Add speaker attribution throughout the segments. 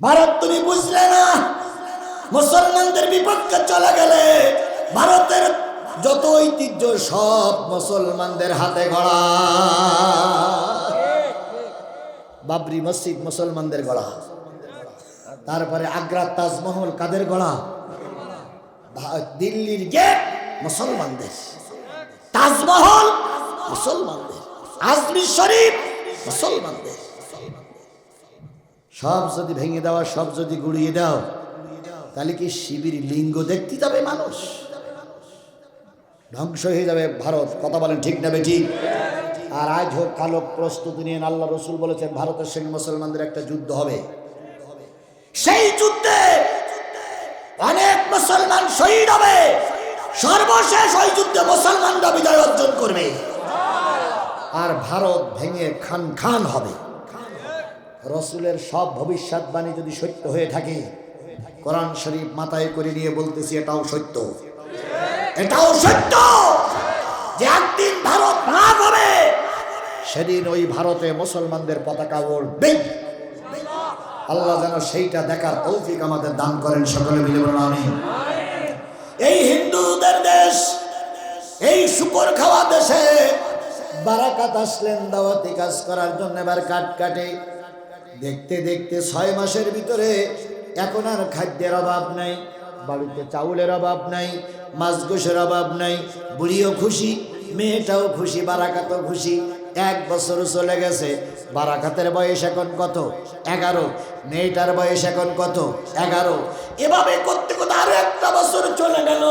Speaker 1: ভারত তুমি বুঝলে না, মুসলমানদের বিপক্ষে চলে গেলে ভারতের যত ঐতিহ্য সব মুসলমানদের হাতে গড়া। বাবরি মসজিদ মুসলমানদের গড়া, তারপরে আগ্রার তাজমহল কাদের গড়া? দিল্লির গেট মুসলমানদের, তাজমহল মুসলমানদের, আজমির শরীফ মুসলমানদের। সব যদি ভেঙে দেওয়া, সব যদি গুড়িয়ে দাও, তাহলে কি শিবির লিঙ্গ দেখতে যাবে মানুষ? ধ্বংস হয়ে যাবে ভারত। কথা বলেন ঠিক না বেঠিক? আর আজ হোক কালো প্রস্তুতি নিয়ে আল্লাহ রসুল বলেছেন ভারতের সঙ্গে মুসলমানদের একটা যুদ্ধ হবে। সেই যুদ্ধে অনেক মুসলমান শহীদ হবে, সর্বশেষ ওই যুদ্ধে মুসলমানরা বিজয় অর্জন করবে, আর ভারত ভেঙে খান খান হবে। রসুলের সব ভবিষ্যৎবাণী যদি সত্য হয়ে থাকে, কোরআন শরীফ মাথায় করে নিয়ে বলতেছি এটাও সত্য, এটাও সত্য যে একদিন ভারত ভাগ হবে, সেদিন ওই ভারতে মুসলমানদের পতাকা উড়বে। আল্লাহ যেন সেইটা দেখার তৌফিক আমাদের দান করেন, সকলে মিলে বলুন আমিন। এই হিন্দুদের দেশ, এই শুকর খাওয়া দেশে বারাকাত আসলেন দাওয়াতি কাজ করার জন্য। এবার কাট কাটে দেখতে দেখতে 6 মাসের ভিতরে এখন আর খাদ্যের অভাব নাই, বাড়িতে চাউলের অভাব নাই, মাছ গোশের অভাব নাই। বুড়িও খুশি, মেয়েটাও খুশি, বারাকাতও খুশি। 1 বছর চলে গেছে। বারাকাতের বয়স এখন কত? 11। মেয়েটার বয়স এখন কত? 11। এভাবে করতে করতে আরো 1টা বছর চলে গেল।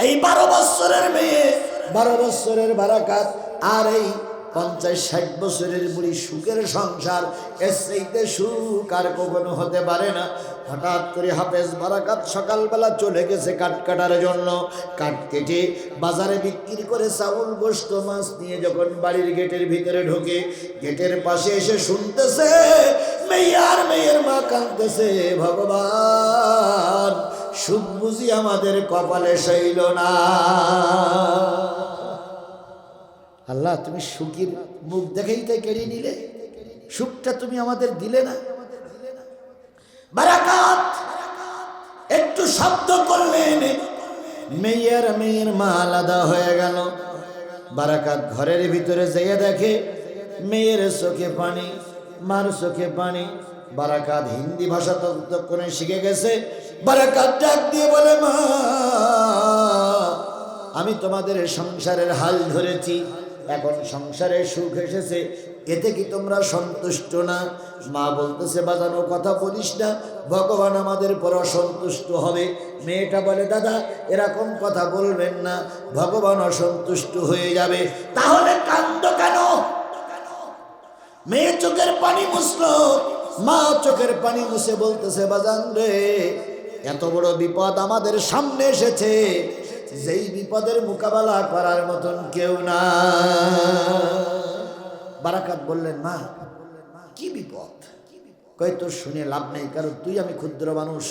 Speaker 1: এই 12 বছরের মেয়ে, 12 বছরের বারাকাত, আর এই 50-60 বছরের বুড়ি সুখের সংসার। এর চাইতে সুখ আর কখনো হতে পারে না। হঠাৎ করে হাফেজ বারাকাত সকালবেলা চলে গেছে কাঠ কাটার জন্য। কাঠ কেটে বাজারে বিক্রি করে চাউল গোশত মাছ নিয়ে যখন বাড়ির গেটের ভিতরে ঢোকে, গেটের পাশে এসে শুনতেছে মেয়ের মা কাঁদতেছে, ভগবান সুখ বুঝি আমাদের কপালে সইল না। আল্লাহ তুমি সুখীর মুখ দেখেই তাই কেড়ে নিলে, সুখটা তুমি আমাদের দিলে না। বারাকাত একটু শব্দ করলেন, মেয়ের মা আলাদা হয়ে গেল। বারাকাত ঘরের ভিতরে যেয়ে দেখে মেয়ের চোখে পানি, মার চোখে পানি। বারাকাত হিন্দি ভাষা ততক্ষণে শিখে গেছে। বারাকাত ডাক দিয়ে বলে, মা আমি তোমাদের সংসারের হাল ধরেছি, এখন সংসারে সুখ এসেছে, এতে কি তোমরা সন্তুষ্ট না? মা বলতেছে, বাজানো কথা বলিস না, ভগবান আমাদের পর অসন্তুষ্ট হবে। মেয়েটা বলে, দাদা এরকম কথা বলবেন না, ভগবান অসন্তুষ্ট হয়ে যাবে। তাহলে কান্দ কেন? মেয়ে চোখের পানি মুছলো, মা চোখের পানি মুছে বলতেছে, বাজান রে, এত বড় বিপদ আমাদের সামনে এসেছে, যেই বিপদের মোকাবেলা করার মতন কেউ না। বারাকাত বললেন, মা কি বিপদ? কয়, তোর শুনে লাভ নেই, কারণ তুই আমি ক্ষুদ্র মানুষ,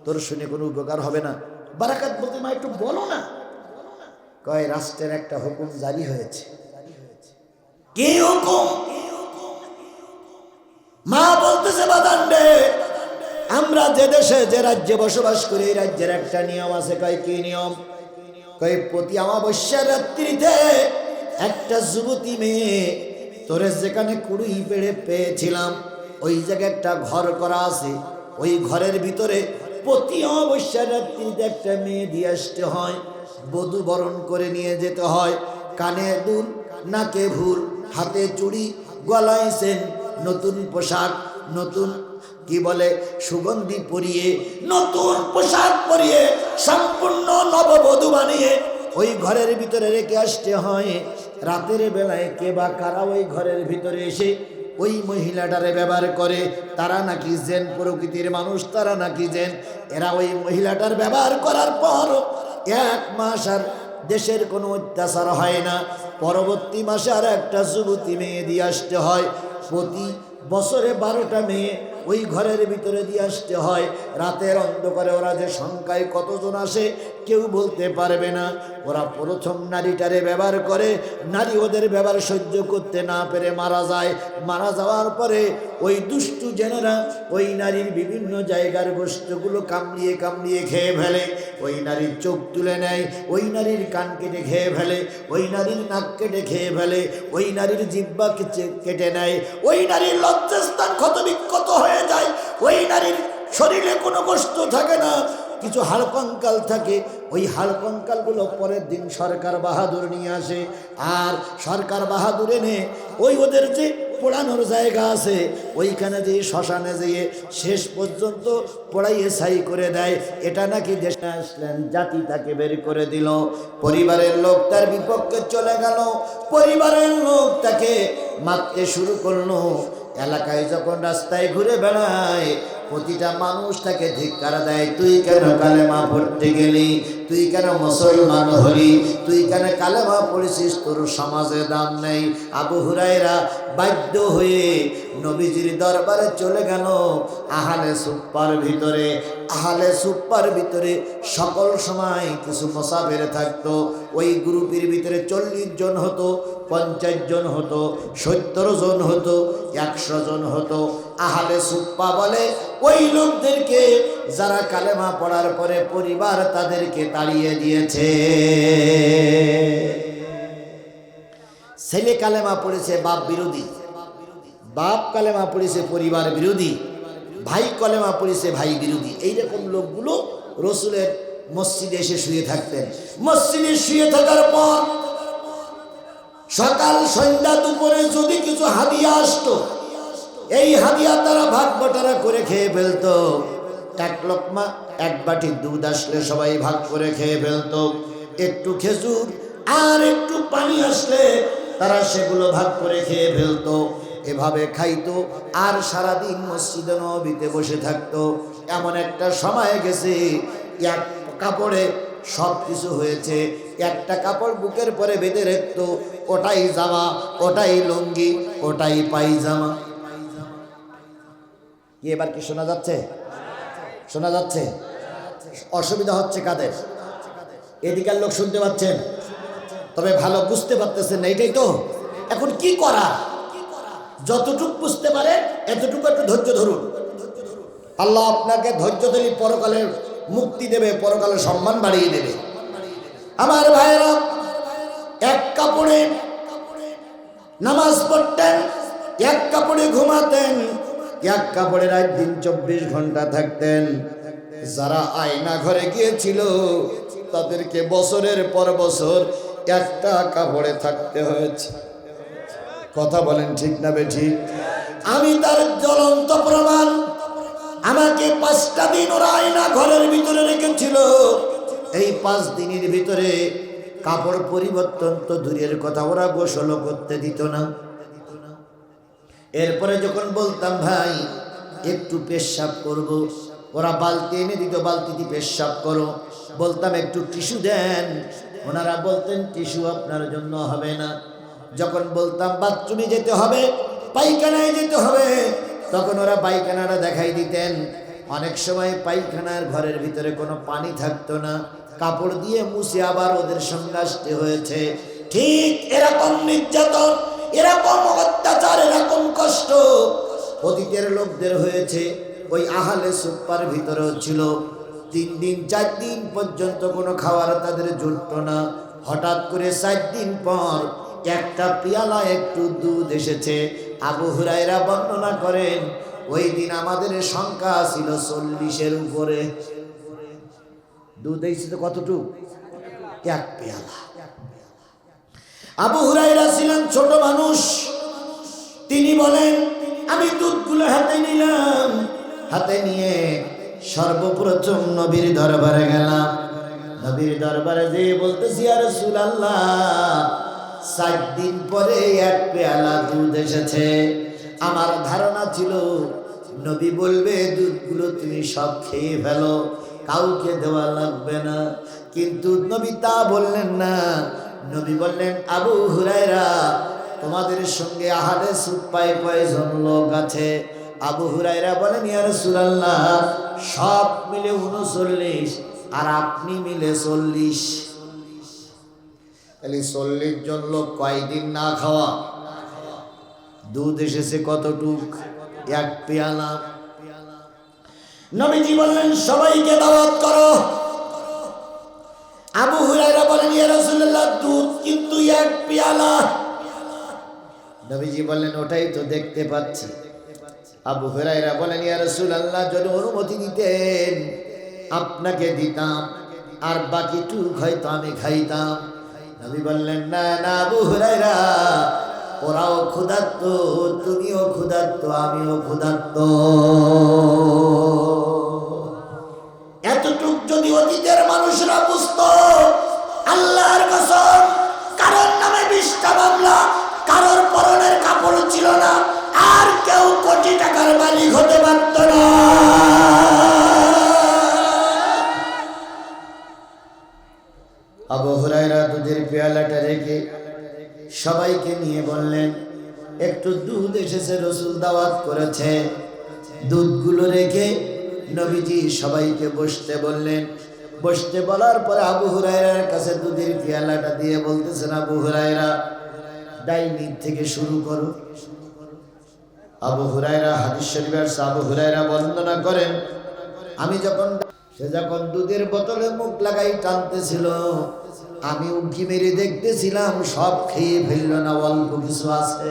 Speaker 1: তোর শুনে কোনো উপকার হবে না। বারাকাত বলতে, মা একটু বলো না। কয়, রাষ্ট্রের একটা হুকুম জারি হয়েছে। কি হুকুম? মা বলতেছে, বাদান রে, আমরা যে দেশে যে রাজ্যে বসবাস করি, এই রাজ্যের একটা নিয়ম আছে। কয়, কি নিয়ম? কয়, প্রতি অমাবস্যার রাত্রিতে একটা যুবতী মেয়ে, তোরে যেখানে কুড়ি পেড়ে পেয়েছিলাম ওই জায়গায় একটা ঘর করা আছে, ওই ঘরের ভিতরে প্রতি অমাবস্যার রাত্রিতে একটা মেয়ে দিয়ে আসতে হয়, বধূ বরণ করে নিয়ে যেতে হয়। কানে দুল, নাকে ভুল, হাতে চুড়ি, গলায় সেন, নতুন পোশাক, নতুন কি বলে সুগন্ধি পরিয়ে, নতুন পোশাক পরিয়ে সম্পূর্ণ নববধূ বানিয়ে ওই ঘরের ভিতরে রেখে আসতে হয়। রাতের বেলায় কে বা কারা ওই ঘরের ভিতরে এসে ওই মহিলাটারে ব্যবহার করে, তারা নাকি জেন প্রকৃতির মানুষ, তারা নাকি জেন। এরা ওই মহিলাটার ব্যবহার করার পর 1 মাস আর দেশের কোনো অত্যাচার হয় না। পরবর্তী মাসে আর একটা যুবতী মেয়ে দিয়ে আসতে হয়। প্রতি বছরে 12টা মেয়ে ওই ঘরের ভিতরে দিয়ে আসতে হয়। রাতের অন্ধকারে ওরা যে সংখ্যায় কতজন আসে কেউ বলতে পারবে না। ওরা প্রথম নারীটারে ব্যবহার করে, নারী ওদের ব্যবহার সহ্য করতে না পেরে মারা যায়। মারা যাওয়ার পরে ওই দুষ্টু জেনেরা ওই নারীর বিভিন্ন জায়গার গোশতগুলো কামড়িয়ে কামড়িয়ে খেয়ে ফেলে। ওই নারীর চোখ তুলে নেয়, ওই নারীর কান কেটে খেয়ে ফেলে, ওই নারীর নাক কেটে খেয়ে ফেলে, ওই নারীর জিহ্বা কেটে নেয়, ওই নারীর লজ্জাস্থান ক্ষতবিক্ষত হয়ে যায়, ওই নারীর শরীরে কোনো গোশত থাকে না, কিছু হাড়কঙ্কাল থাকে। ওই হাড়কঙ্কালগুলো পরের দিন সরকার বাহাদুর নিয়ে আসে, আর সরকার বাহাদুর এনে ওই ওদের যে পোড়ানোর জায়গা আছে ওইখানে যেয়ে শ্মশানে যেয়ে শেষ পর্যন্ত পোড়াইয়ে ছাই করে দেয়। এটা নাকি দেশে আসলেন জাতি তাকে বের করে দিল, পরিবারের লোক তার বিপক্ষে চলে গেল, পরিবারের লোক তাকে মারতে শুরু করলো। এলাকায় যখন রাস্তায় ঘুরে বেড়ায় প্রতিটা মানুষ তাকে ধিক্কার দেয়, তুই কেন কালেমা পড়তে গেলি, তুই কেন মুসলমান হলি, তুই কেন কালেমা পড়েছিস, তোর সমাজে দাম নেই। আবু হুরায়রা বাধ্য হয়ে নবীজির দরবারে চলে গেল। আহলে সুফার ভিতরে, আহলে সুফার ভিতরে সকল সময় কিছু মুসাফির থাকতো। ওই গ্রুপের ভিতরে 40 জন হতো, 50 জন হতো, 70 জন হতো, 100 জন হতো। আহলে সুফা বলে ওই লোকদেরকে যারা কালেমা পড়ার পরে পরিবার তাদেরকে তাড়িয়ে দিয়েছে। ছেলে কালেমা পড়েছে বাপ বিরোধী, বাপ কালেমা পড়েছে পরিবার বিরোধী, ভাই কালেমা পড়েছে ভাই বিরোধী। এইরকম লোকগুলো রসুলের মসজিদে এসে শুয়ে থাকতেন। মসজিদে শুয়ে থাকার পর সকাল সন্ধ্যা দুপুরে যদি কিছু হাদিয়া আসতো, এই হাদিয়া তারা ভাগ বটারা করে খেয়ে ফেলতো। এক লোকমা এক বাটি দুধ আসলে সবাই ভাগ করে খেয়ে ফেলতো। একটু খেজুর আর একটু পানি আসলে তারা সেগুলো ভাগ করে খেয়ে ফেলতো। এভাবে খাইতো আর সারাদিন মসজিদে নববীতে বসে থাকতো। এমন একটা সময় গেছে এক কাপড়ে সব কিছু হয়েছে, একটা কাপড় বুকের পরে বেঁধে রাখতো, ওটাই জামা, ওটাই লুঙ্গি, ওটাই পায়জামা। কি এবার কি শোনা যাচ্ছে? শোনা যাচ্ছে? অসুবিধা হচ্ছে কাদের? এদিকার লোক শুনতে পাচ্ছেন, তবে ভালো বুঝতে পারতেছেন না, এটাই তো। এখন কি করা? যতটুকু বুঝতে পারে এতটুকু একটু ধৈর্য ধরুন। আল্লাহ আপনাকে ধৈর্য ধরে পরকালের মুক্তি দেবে, পরকালের সম্মান বাড়িয়ে দেবে। আমার ভাইয়েরা, এক কাপড়ে নামাজ পড়তেন, এক কাপড়ে ঘুমাতেন, এক কাপড়ে রাত দিন 24 ঘন্টা থাকতেন। যারা আয়না ঘরে গিয়েছিল তাদেরকে বছরের পর বছর একটা কাপড়ে থাকতে হয়েছে। কথা বলেন ঠিক না বেঠিক? আমি তার জ্বলন্ত প্রমাণ। আমাকে 5টা দিন ওরা আয়না ঘরের ভিতরে রেখেছিল। এই 5 দিনের ভিতরে কাপড় পরিবর্তন তো দূরের কথা, ওরা গোসলও করতে দিত না। এরপরে যখন বলতাম ভাই একটু পেশাব করব, ওরা বালতি এনে দিত, বালতিতে পেশাব করো। বলতাম একটু টিস্যু দেন, ওনারা বলতেন টিস্যু আপনার জন্য হবে না। যখন বলতাম বাথরুমে যেতে হবে, পায়খানায় যেতে হবে, তখন ওরা পায়খানাটা দেখাই দিতেন। অনেক সময় পায়খানার ঘরের ভিতরে কোনো পানি থাকতো না, কাপড় দিয়ে মুছে আবার ওদের সঙ্গে আসতে হয়েছে। ঠিক এরকম নির্যাতন, এরকম অত্যাচার, এরকম কষ্ট অতীতের লোকদের হয়েছে। ওই আহলে সুফার ভিতরেও ছিল। 3 দিন 4 দিন পর্যন্ত কোনো খাবার তাদের জুটত না। হঠাৎ করে 4 দিন পর একটা পেয়ালা একটু দুধ এসেছে। আবু হুরায়রা বর্ণনা করেন ওই দিন আমাদের সংখ্যা ছিল 40-এর উপরে। দুধ এসেছে তো কতটুকু? 1 পেয়ালা। আবু হুরায়রা ছিলেন ছোট মানুষ। তিনি বলেন আমি দুধগুলো হাতে নিলাম, হাতে নিয়ে সর্বপ্রথম নবীর দরবারে গেলাম। নবীর দরবারে যেয়ে বলতেছি ইয়া রাসূলুল্লাহ, 7 দিন পরে 1 পেয়ালা দুধ এসেছে। আমার ধারণা ছিল নবী বলবে দুধগুলো তুমি সব খেয়ে ফেলো, কাউকে দেওয়া লাগবে না। কিন্তু নবী তা বললেন না। নবী বললেন আবু হুরায়রা, তোমাদের সঙ্গে আহলে সুফায় কয়জন লোক আছে? আবু হুরায়রা বলেন, ইয়া রাসূলুল্লাহ, সব মিলে 39 আর আপনি মিলে 40। তাহলে 40 জন লোক কয়দিন না খাওয়া? দুধ এসেছে কতটুক? 1 পেয়ালা। নবীজি বললেন, সবাইকে দাওয়াত করো। আবু হুরায়রা বলেন, ইয়া রাসূলুল্লাহ, দুধ কিন্তু 1 পেয়ালা। নবীজি বললেন, ওটাই তো দেখতে পাচ্ছি। আবু হুরায়রা বলেন, ইয়া রাসূলুল্লাহ, যদি অনুমতি দিতেন আপনাকে দিতাম, আর বাকিটুক হয়তো আমি খাইতাম। নবী বললেন, না না আবু হুরায়রা, ওরাও ক্ষুধার্ত, তুমিও ক্ষুধার্ত, আমিও ক্ষুধার্ত। এতটুক যদি অতীতের মানুষরা বুঝতো, আল্লাহর কসম, কারোর নামে 20টা মামলা, কারোর পরনের কাপড় ছিল না, আর কেউ কোটি টাকার মালিক হতে পারত না। আবু হুরায়রা দুধের পেয়ালাটা রেখে সবাইকে নিয়ে বললেন, একটু দুধ এসেছে, রাসূল দাওয়াত করেছে। দুধগুলো রেখে নবীজি সবাইকে বসতে বললেন। বসতে বলার পরে আবু হুরায়রার কাছে দুধের পেয়ালাটা দিয়ে বলতেছেন, আবু হুরায়রা, ডাইনিং থেকে শুরু করো। আবু হুরায়রা, হাদিস শরীফের আবু হুরায়রা বর্ণনা করেন, সে যখন দুধের বোতলে মুখ লাগাই টানতেছিল, আমি উঁকি মেরে দেখতেছিলাম সব খেয়ে ফেলল না, অল্প কিছু আছে।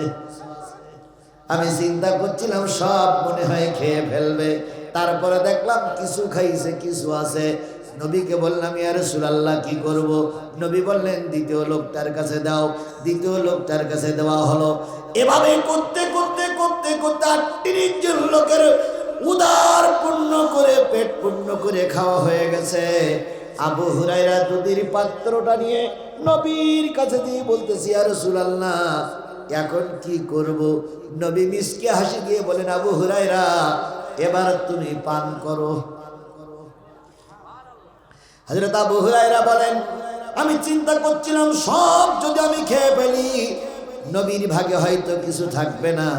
Speaker 1: আমি চিন্তা করছিলাম সব মনে হয় খেয়ে ফেলবে, তারপরে দেখলাম কিছু খাইছে, কিছু আছে। নবীকে বললাম, ইয়া রাসূলুল্লাহ, কি করব? নবী বললেন, দ্বিতীয় লোকটার কাছে দাও। দ্বিতীয় লোকটার কাছে দেওয়া হলো। এভাবে করতে করতে করতে করতে 38 জন লোকের উদার পূর্ণ করে, পেট পূর্ণ করে খাওয়া হয়ে গেছে। আবু হুরায়রা দুধের পাত্রটা নিয়ে নবীর কাছে দিয়ে বলতেছি, ইয়া রাসূলুল্লাহ, এখন কি করব? নবী মিসকে হাসি দিয়ে বলেন, আবু হুরায়রা, এবার তুমি পান করো। হযরত আবু হুরায়রা বলেন, আমি চিন্তা করছিলাম সব যদি আমি খেয়ে ফেলি, নবীর ভাগে হয়তো কিছু থাকবে না,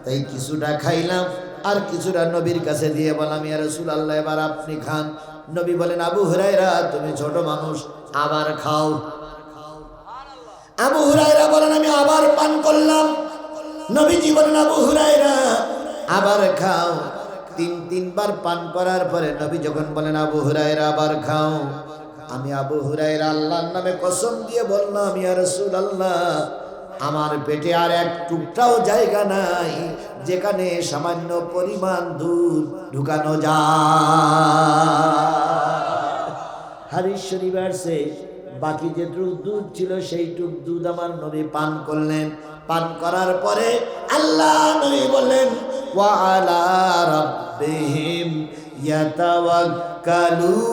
Speaker 1: তাই কিছুটা খাইলাম, আর কিছুটা নবীর কাছে দিয়ে বললাম, ইয়া রাসূলুল্লাহ, এবার আপনি খান। নবী বলেন, আবু হুরায়রা, তুমি ছোট মানুষ, আবার খাও। আবু হুরায়রা বলেন, আমি আবার পান করলাম। নবীজি বলেন, আবু হুরায়রা, আবার খাও। 3বার পান করার পরে নবী যখন বলেন, আবু হুরায়রা, আবার খাও, আমি আবু হুরায়রা আল্লাহর নামে কসম দিয়ে বললাম, ইয়া রাসূলুল্লাহ, আমার পেটে আর এক টুকটাও জায়গা নাই যেখানে সামান্য পরিমাণ দুধ ঢুকানো যায়। হাদিস শরীফে আছে, বাকি যেটুক দুধ ছিল সেইটুক দুধ আমার নবী পান করলেন। পান করার পরে আল্লাহ নবী বললেন, ওয়া আলা রাব্বিহিম ইয়াতাওয়াক্কালুন।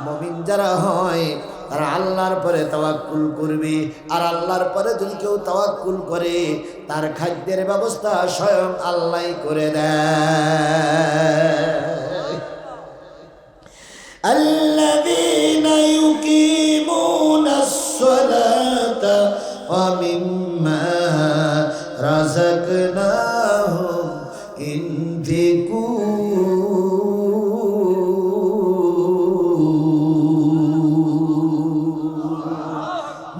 Speaker 1: মুমিন যারা হয় তারা আল্লাহর পরে তাওয়াক্কুল করবে, আর আল্লাহর পরে যদি কেউ তাওয়াক্কুল করে, তার খাদ্যের ব্যবস্থা স্বয়ং আল্লাহই করে দেয়। আল্লাযীনা ইউকিমুনাস সালাতা ওয়া মিম্মা রাযাকনাহুম ইনফিকুন।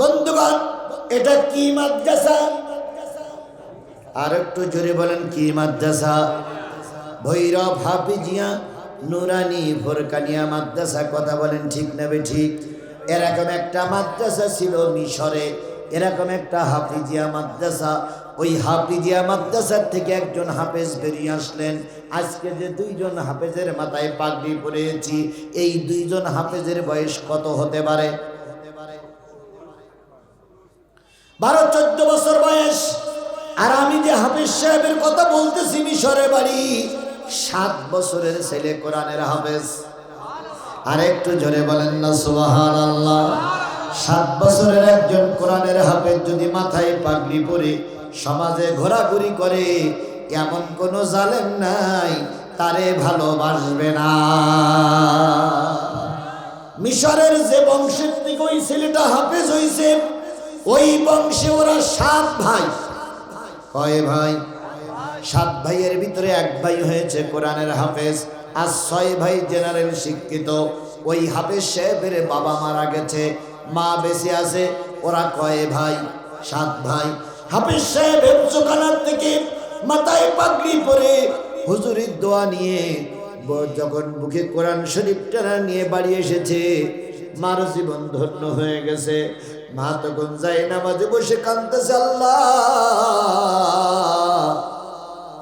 Speaker 1: বন্ধুগণ, এটা কি মাদ্রাসা? আর একটু জোরে বলেন, কি মাদ্রাসা? ভৈরব হাফিজিয়া নুরানি ফোরকানিয়া মাদ্রাসা। কথা বলেন ঠিক না বেঠিক? এরকম একটা মাদ্রাসা ছিল মিশরে, এরকম একটা হাফিজিয়া মাদ্রাসা। ওই হাফিজিয়া মাদ্রাসার থেকে একজন হাফেজ বেরিয়ে আসলেন। আজকে যে 2 জন হাফেজের মাথায় পাগড়ি পরিয়েছি, এই 2 জন হাফেজের বয়স কত হতে পারে? 12-14 বছর বয়স। আর আমি যে হাফেজ সাহেবের কথা বলতেছি, মিশরে বাড়ি, 7 বছরের ছেলে কোরআনের হাফেজ। আর একটু জোরে বলেন না সুবহানাল্লাহ। 7 বছরের একজন কোরআনের হাফেজ যদি মাথায় পাগড়ি পরে সমাজে ঘোরাঘুরি করে, এমন কোন জালেম নাই তারে ভালোবাসবে না। মিশরের যে বংশের থেকে ওই ছেলেটা হাফেজ হইছে, ওই বংশে ওরা 7 ভাই। কয় ভাই? 7 ভাইয়ের ভিতরে 1 ভাই হয়েছে কোরআনের হাফেজ, আর 6 ভাই জেনারেল শিক্ষিত। ওই হাফেজ সাহেবের বাবা মারা গেছে, মা বেঁচে আছে। ওরা কয় ভাই? 7 ভাই। হাফেজ সাহেব হেফজখানার থেকে মাথায় পাগড়ি পরে হুজুরের দোয়া নিয়ে যখন বুকে কোরআন শরীফ টানা নিয়ে বাড়ি এসেছে, মার জীবন ধন্য হয়ে গেছে। মা তখন যায় নামাজে বসে কাঁদতেছে, আল্লাহ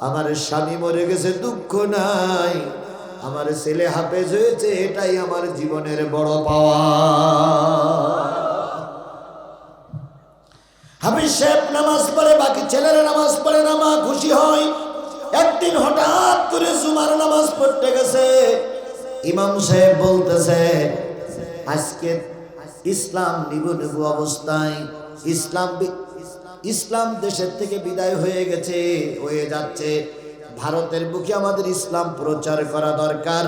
Speaker 1: আমার স্বামী মরে গেছে, দুঃখ নাই, আমার ছেলে হাফেজ হয়েছে, এটাই আমার জীবনের বড় পাওয়া। হাফেজ সাহেব নামাজ পড়ে, বাকি ছেলেরা নামাজ পড়ে না, মা খুশি হয়। একদিন হঠাৎ করে জুমার নামাজ পড়তে গেছে, ইমাম সাহেব বলতেছে আজকে ইসলাম নিবু নিবু অবস্থায়, ইসলাম দেশের থেকে বিদায় হয়ে গেছে, হয়ে যাচ্ছে। ভারতের বুকে আমাদের ইসলাম প্রচার করা দরকার।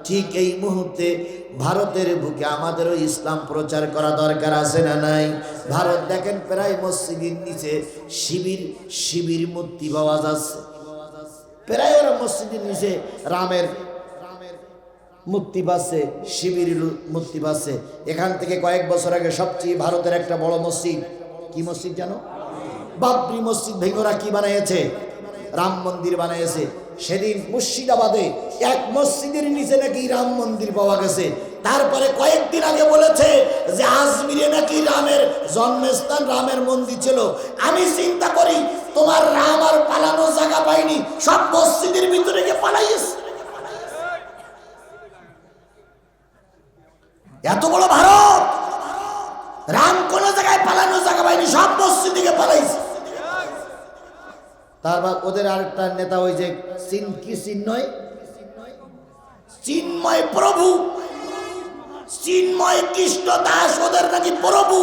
Speaker 1: ঠিক এই মুহূর্তে ভারতের বুকে আমাদেরও ইসলাম প্রচার করা দরকার, আছে না নাই? ভারত দেখেন প্রায় মসজিদের নিচে শিবির মূর্তি পাওয়া যাচ্ছে, প্রায় ওরা মসজিদের নিচে রামের মূর্তি পাচ্ছে, শিবির মূর্তি পাচ্ছে। এখান থেকে কয়েক বছর আগে সবচেয়ে ভারতের একটা বড় মসজিদ, কি মসজিদ জানো? বাবরি মসজিদ ভেঙে ওরা কি বানিয়েছে? রাম মন্দির বানিয়েছে। সেদিন মুর্শিদাবাদে এক মসজিদের নিচে নাকি রাম মন্দির পাওয়া গেছে। তারপরে কয়েকদিন আগে বলেছে যে আজমিরে নাকি রামের জন্মস্থান, রামের মন্দির ছিল। আমি চিন্তা করি তোমার রাম আর পালানো জায়গা পাইনি, সব মসজিদের ভিতরে গিয়ে পালাইছে। এত বড় ভারত, রাম কোন জায়গায় পালানো জায়গা পাইনি, সব মসজিদ দিকে পালাইছে। তারপর ওদের আরেকটা নেতা ওই যে চিন্ময় প্রভু, চিন্ময় কৃষ্ণ দাস ওদের নাকি প্রভু।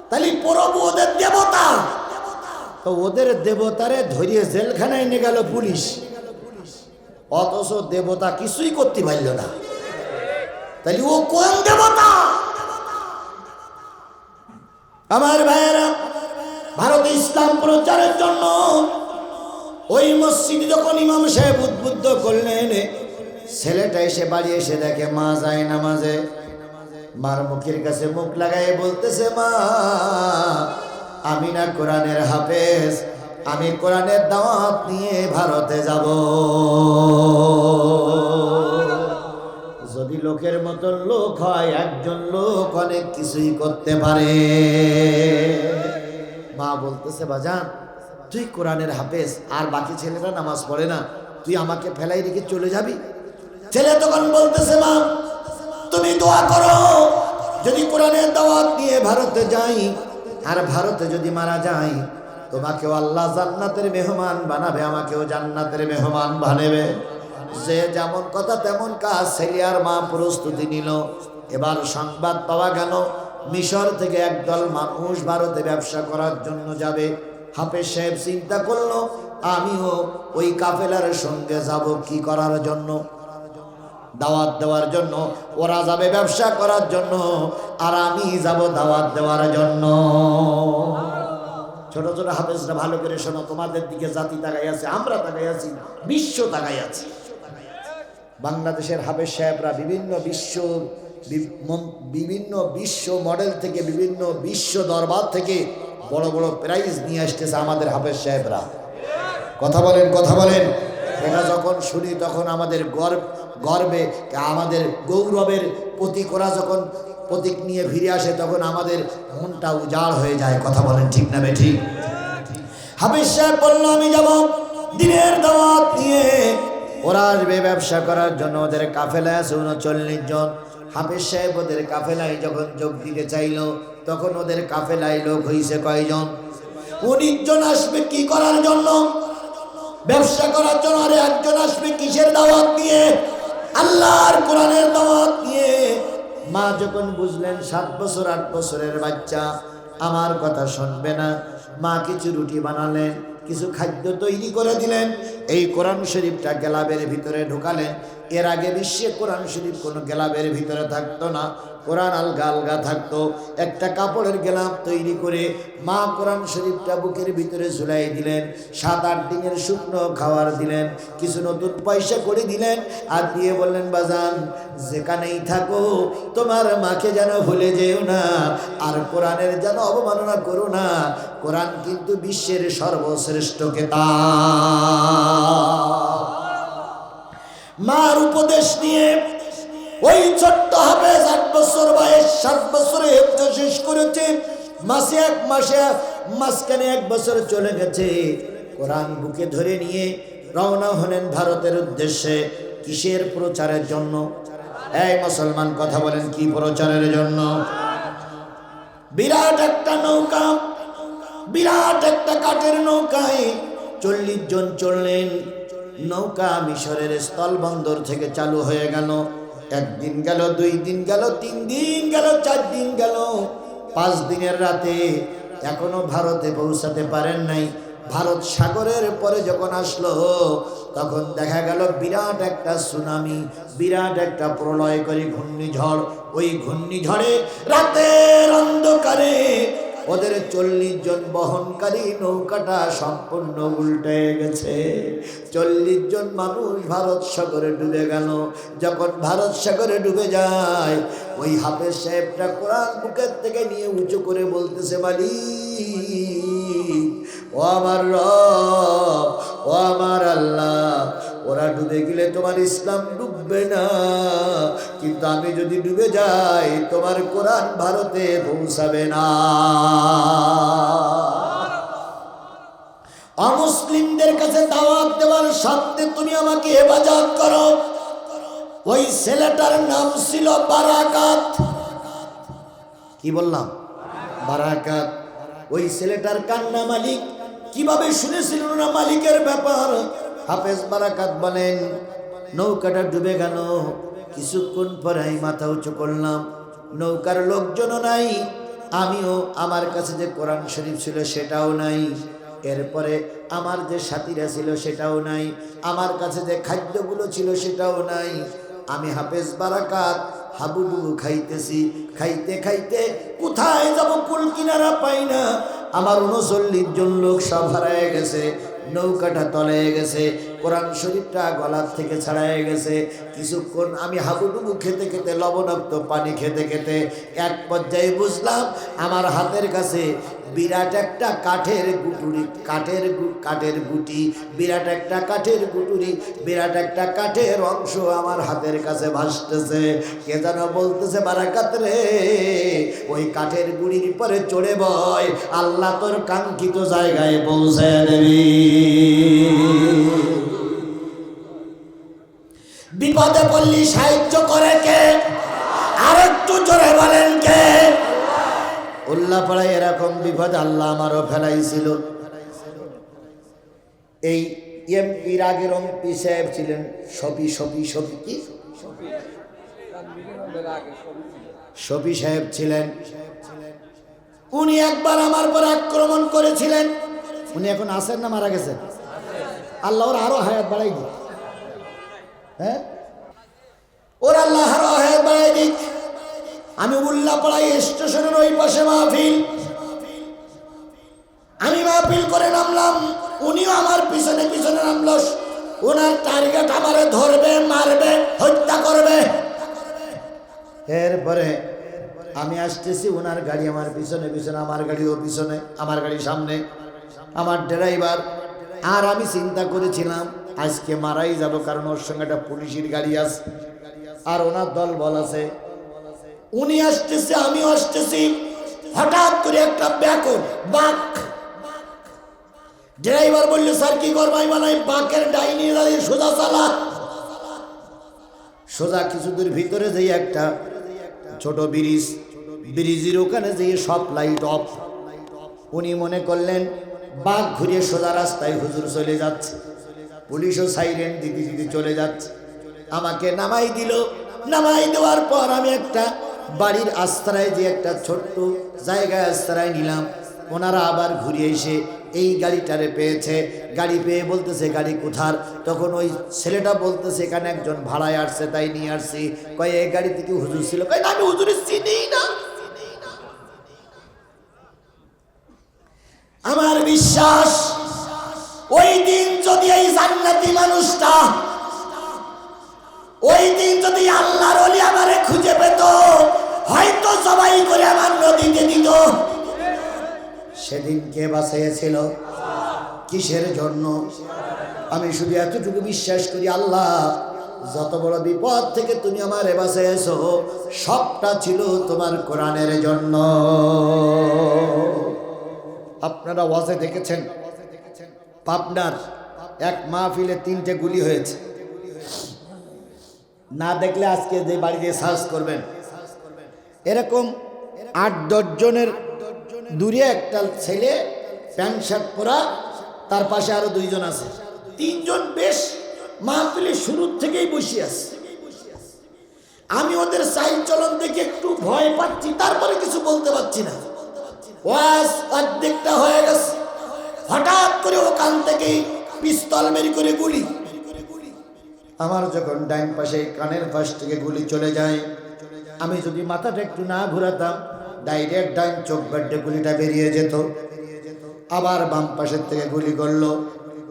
Speaker 1: তাহলে প্রভু ওদের দেবতা, তো ওদের দেবতারে ধরিয়ে জেলখানায় নিয়ে গেল পুলিশ, অথচ দেবতা কিছুই করতে পারল না। তাহলে ও কোন দেবতা? আমার ভাইয়েরা, ভারতে ইসলাম প্রচারের জন্য ওই মসজিদ যখন ইমাম সাহেব উদ্বুদ্ধ করলেন, ছেলেটা এসে বাড়ি এসে দেখে মা যায় নামাজে। মার মুখের কাছে মুখ লাগাই বলতেছে, মা আমি না কোরআনের হাফেজ, আমি কোরআনের দাওয়াত নিয়ে ভারতে যাব। যদি লোকের মতো লোক হয়, একজন লোক অনেক কিছুই করতে পারে। মা বলতেছে, বাজান তুই কোরআনের হাফেজ, আর বাকি ছেলেরা নামাজ পড়ে না, তুই আমাকে ফেলাই রেখে চলে যাবি? ছেলে তখন বলতেছে, মা তুমি দোয়া করো, যদি কোরআনের দাওয়াত নিয়ে ভারতে যাই আর ভারতে যদি মারা যাই, তোমাকেও আল্লাহ জান্নাতের মেহমান বানাবে, আমাকেও জান্নাতের মেহমান বানাবে। যে যেমন কথা তেমন কাজ। ছেলে আর মা প্রস্তুতি নিল। এবার সংবাদ পাওয়া গেল মিশর থেকে একদল মানুষ ভারতে ব্যবসা করার জন্য যাবে। হাফেজ সাহেব চিন্তা করলো, আমিও ওই কাফেলার সঙ্গে যাব। কি করার জন্য? দাওয়াত দেওয়ার জন্য। ওরা যাবে ব্যবসা করার জন্য, আর আমি যাব দাওয়াত দেওয়ার জন্য। ছোট ছোট হাফেজরা ভালো করে শোনো, তোমাদের দিকে জাতি তাকাই আছে, আমরা তাকাই আছি, বিশ্ব তাকাই আছে। বাংলাদেশের হাফেজ সাহেবরা বিভিন্ন বিশ্ব মডেল থেকে, বিভিন্ন বিশ্ব দরবার থেকে বড় বড় প্রাইজ নিয়ে আসতেছে আমাদের হাফেজ সাহেবরা। কথা বলেন, কথা বলেন। এটা যখন শুনি তখন আমাদের গর্বে, আমাদের গৌরবের প্রতীক, ওরা যখন প্রতীক নিয়ে ফিরে আসে তখন আমাদের মনটা উজাড় হয়ে যায়। কথা বলেন ঠিক না বেঠিক? হাফেজ সাহেব বলল, আমি যাব দিনের দাওয়াত নিয়ে। ওরা আসবে ব্যবসা করার জন্য। ওদের কাফেলায় আছে 39 জন। হাফেজ সাহেব ওদের কাফেলায় যখন যোগ দিতে চাইল, তখন ওদের কাফেলায় লোক হয়েছে কয়জন? 19 জন আসবে কি করার জন্য? ব্যবসা করার জন্য। আরে একজন আসবে কিসের দাওয়াত নিয়ে? আল্লাহর কোরআনের দাওয়াত নিয়ে। মা যখন বুঝলেন 7 বছর 8 বছরের বাচ্চা আমার কথা শুনবে না, মা কিছু রুটি বানালেন, কিছু খাদ্য তৈরি করে দিলেন, এই কোরআন শরীফটা গেলাবের ভিতরে ঢুকালেন। এর আগে বিশ্বে কোরআন শরীফ কোনো গেলাপের ভিতরে থাকতো না, কোরআন আলগা আলগা থাকতো। একটা কাপড়ের গেলাপ তৈরি করে মা কোরআন শরীফটা বুকের ভিতরে ঝুলাই দিলেন, 7-8 দিনের শুকনো খাবার দিলেন, কিছু নতুন পয়সা করে দিলেন, আর দিয়ে বললেন, বাজান যেখানেই থাকো তোমার মাকে যেন ভুলে যেও না, আর কোরআনের যেন অবমাননা করো না। কোরআন কিন্তু বিশ্বের সর্বশ্রেষ্ঠ কিতাব। মার উপদেশ নিয়ে ওই ছোট্ট হাফেজ 8 বছর বয়স, 7 বছরে হেফজ শেষ করেছে। মাঝখানে 1 বছর চলে গেছে। কোরআন বুকে ধরে নিয়ে রওনা হলেন ভারতের উদ্দেশ্যে। কিসের প্রচারের জন্য? এই মুসলমান কথা বলেন, কি প্রচারের জন্য? বিরাট একটা নৌকা, বিরাট একটা কাঠের নৌকায় 40 জন চললেন। নৌকা মিশরের স্থলবন্দর থেকে চালু হয়ে গেল। 1 দিন গেল, 2 দিন গেল, 3 দিন গেল, 4 দিন গেল, 5 দিনের রাতে এখনো ভারতে পৌঁছাতে পারেন নাই। ভারত সাগরের পরে যখন আসলো, তখন দেখা গেল বিরাট একটা সুনামি, বিরাট একটা প্রলয়কারী ঘূর্ণিঝড়। ওই ঘূর্ণিঝড়ে রাতের অন্ধকারে ওদের 40 জন বহনকারী নৌকাটা সম্পূর্ণ উল্টে গেছে। 40 জন মানুষ ভারত সাগরে ডুবে গেল। যখন ভারত সাগরে ডুবে যায়, ওই হাফেজ সাহেবটা কোরআন বুকের থেকে নিয়ে উঁচু করে বলতেছে, মালিক, ও আমার রব, ও আমার আল্লাহ, ওরা ডুবে গেলে তোমার ইসলাম ডুববে না, কিন্তু আমি যদি ডুবে যাই তোমার কোরআন ভারতে পৌঁছাবে না। অমুসলিমদের কাছে দাওয়াত দেওয়ার সাথে তুমি আমাকে হেফাজত করো। ওই ছেলেটার নাম ছিল বারাকাত। কি বললাম? বারাকাত। ওই ছেলেটার কান্না মালিক কিভাবে শুনেছিল না মালিকের ব্যাপার। হাফেজ বারাকাত বলেন, নৌকাটা ডুবে গেল। কিছুক্ষণ পরে মাথা উঁচু করলাম, নৌকার লোকজনও নাই, আমিও, আমার কাছে যে কোরআন শরীফ ছিল সেটাও নাই, এরপরে আমার যে সাথীরা ছিল সেটাও নাই, আমার কাছে যে খাদ্যগুলো ছিল সেটাও নাই। আমি হাফেজ বারাকাত হাবুডুবু খাইতেছি, খাইতে খাইতে কোথায় যাব কুল কিনারা পাই না। আমার 39 জন লোক সব হারায় গেছে, নৌকাটা তলে গেছে, কোরআন শরীফটা গলার থেকে ছাড়ায় গেছে। কিছুক্ষণ আমি হাবুডুবু খেতে খেতে, লবণাক্ত পানি খেতে খেতে এক পর্যায়ে বুঝলাম আমার হাতের কাছে বিরাট একটা কাঠের গুটুরি, কাঠের গুটি, বিরাট একটা কাঠের গুটুরি, বিরাট একটা কাঠের অংশ আমার হাতের কাছে ভাসতেছে। কে যেন বলতেছে, বারাকাত রে, ওই কাঠের গুড়ির পরে চড়ে বয়, আল্লাহ তোর কাঙ্ক্ষিত জায়গায় পৌঁছে দেবি। বিপদে পড়লি সাহায্য করে কে? আর একটু জোরে বলেন কে? উল্লাপাড়ায় এরকম বিপদ আল্লাহ আমারও ফেলাইছিল। এই এমপির আগের এমপি সাহেব ছিলেন শফি সাহেব ছিলেন। উনি একবার আমার পর আক্রমণ করেছিলেন। উনি এখন আছেন না মারা গেছেন? আল্লাহ ওর আরো হায়াত বাড়াই দিক। হ্যাঁ, ওর আল্লাহ আরো হায়াত বাড়াই দিক। আমি উল্লাপাড়ায় স্টেশনের ওই পাশে মাহফিল, আমি মাহফিল করে নামলাম, উনিও আমার পিছনে পিছনে নামল। ওনার টার্গেট আমারে ধরবে, মারবে, হত্যা করবে। এরপরে আমি আসতেছি, ওনার গাড়ি আমার পিছনে পিছনে, আমার গাড়িও পিছনে, আমার গাড়ি সামনে, আমার ড্রাইভার। আর আমি চিন্তা করেছিলাম আজকে মারাই যাব, কারণ ওর সঙ্গে একটা পুলিশের গাড়ি আছে আর ওনার দল বল আছে। উনি আসতেছে, আমিও আসতেছি। হঠাৎ করে একটা ব্যাকর বাঘ, ড্রাইভার বললো, স্যার কি করবাই? মানে বাঘের ডাইনি দাঁড়িয়ে সোজা চালা। সোজা কিছু দূর ভিতরে যেয়ে একটা ছোট ব্রিজ, ব্রিজের ওখানে যেয়ে সব লাইট অফ। উনি মনে করলেন বাঘ ঘুরিয়ে সোজা রাস্তায় হুজুর চলে যাচ্ছে, পুলিশও সাইরেন দিদি দিদি চলে যাচ্ছে। আমাকে নামাই দিল। নামাই দেওয়ার পর আমি একটা বাড়ির আশ্রয়, যে একটা ছোট্ট জায়গায় আশ্রয় নিলাম। ওনারা আবার ঘুরে এসে এই গাড়িটারে পেয়েছে, গাড়ি পেয়ে বলতেছে গাড়ি কোথার? তখন ওই ছেলেটা বলতেছে এখানে একজন ভাড়ায় আসছে তাই নিয়ে আসছি। কয় এই গাড়িতে কি হুজুর ছিল? কয় না, আমি হুজুরের চিনি না। আমার বিশ্বাস ওই দিন যদি এই জান্নাতি মানুষটা, ওই দিন যদি আল্লাহর ওলি আমারে খুঁজে পেত, হয়তো সবাই করে আমার নদীতে দিত। সেদিন কে বাঁচিয়েছিল? কিসের জন্য? আমি শুধু এতটুকু বিশ্বাস করি, আল্লাহ যত বড় বিপদ থেকে তুমি আমারে বাঁচিয়েছো সবটা ছিল তোমার কোরআনের জন্য। আপনারা ওয়াজে দেখেছেন পাবনার এক মাহফিলে 3টে গুলি হয়েছে। না দেখলে আজকে যে বাড়িতে সার্চ করবেন, এরকম 8-10 জনের দূরে একটা ছেলে প্যান্ট শার্ট পরা, তার পাশে আরো 2 জন আছে। 3 জন বেশ মাহফিলের শুরুর থেকেই বসে আছে। আমি ওদের চাল চলন দেখে একটু ভয় পাচ্ছি, তারপরে কিছু বলতে পারছি না। ওয়াজ অর্ধেকটা হয়ে গেছে, হঠাৎ করে ওখান থেকেই পিস্তল বের করে গুলি। আমার যখন ডাইন পাশে কানের পাশ থেকে গুলি চলে যায়, আমি যদি মাথাটা একটু না ঘুরাতাম ডাইরেক্ট ডাইন চোখ বেডে গুলিটা বেরিয়ে যেত। আবার বাম পাশের থেকে গুলি করলো,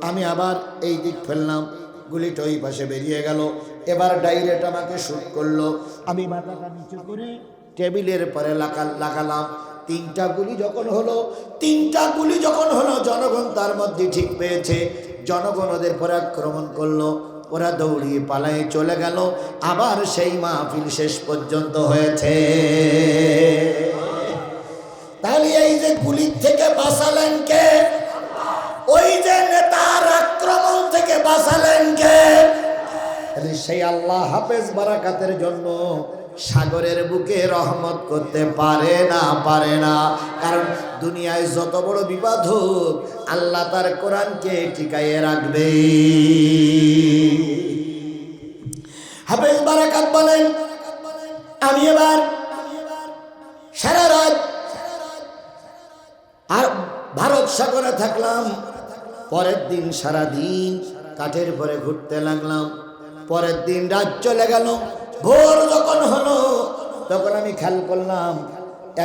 Speaker 1: আমি আবার এই দিক ফেললাম, গুলিটা ওই পাশে বেরিয়ে গেল। এবার ডাইরেক্ট আমাকে শুট করলো, আমি মাথাটা নিচু করে টেবিলের পরে লাগালাম। 3টা গুলি যখন হলো, জনগণ তার মধ্যে ঠিক পেয়েছে, জনগণ ওদের পরে আক্রমণ করলো। ওরা দৌড়িয়ে পালায়ে চলে গেল। আবার সেই মাহফিল শেষ পর্যন্ত হয়েছে। তাহলে এই যে গুলির থেকে বাঁচালেন কে? ওই যে নেতার আক্রমণ থেকে বাঁচালেন কে? সেই আল্লাহ হাফেজ বারাকাতের জন্য সাগরের বুকে রহমত করতে পারে না। কারণ দুনিয়ায় যত বড় বিপদ হোক, আল্লাহ তার কোরআনকে টিকাইয়ে রাখবে। হাফেজ বারাকাত বলেন, আমি এবার সারা রাত আর ভারত সাগরে থাকলাম। পরের দিন সারা দিন কাঠের পরে ঘুরতে লাগলাম। পরের দিন রাত চলে গেল। ভোর যখন হলো তখন আমি খেয়াল করলাম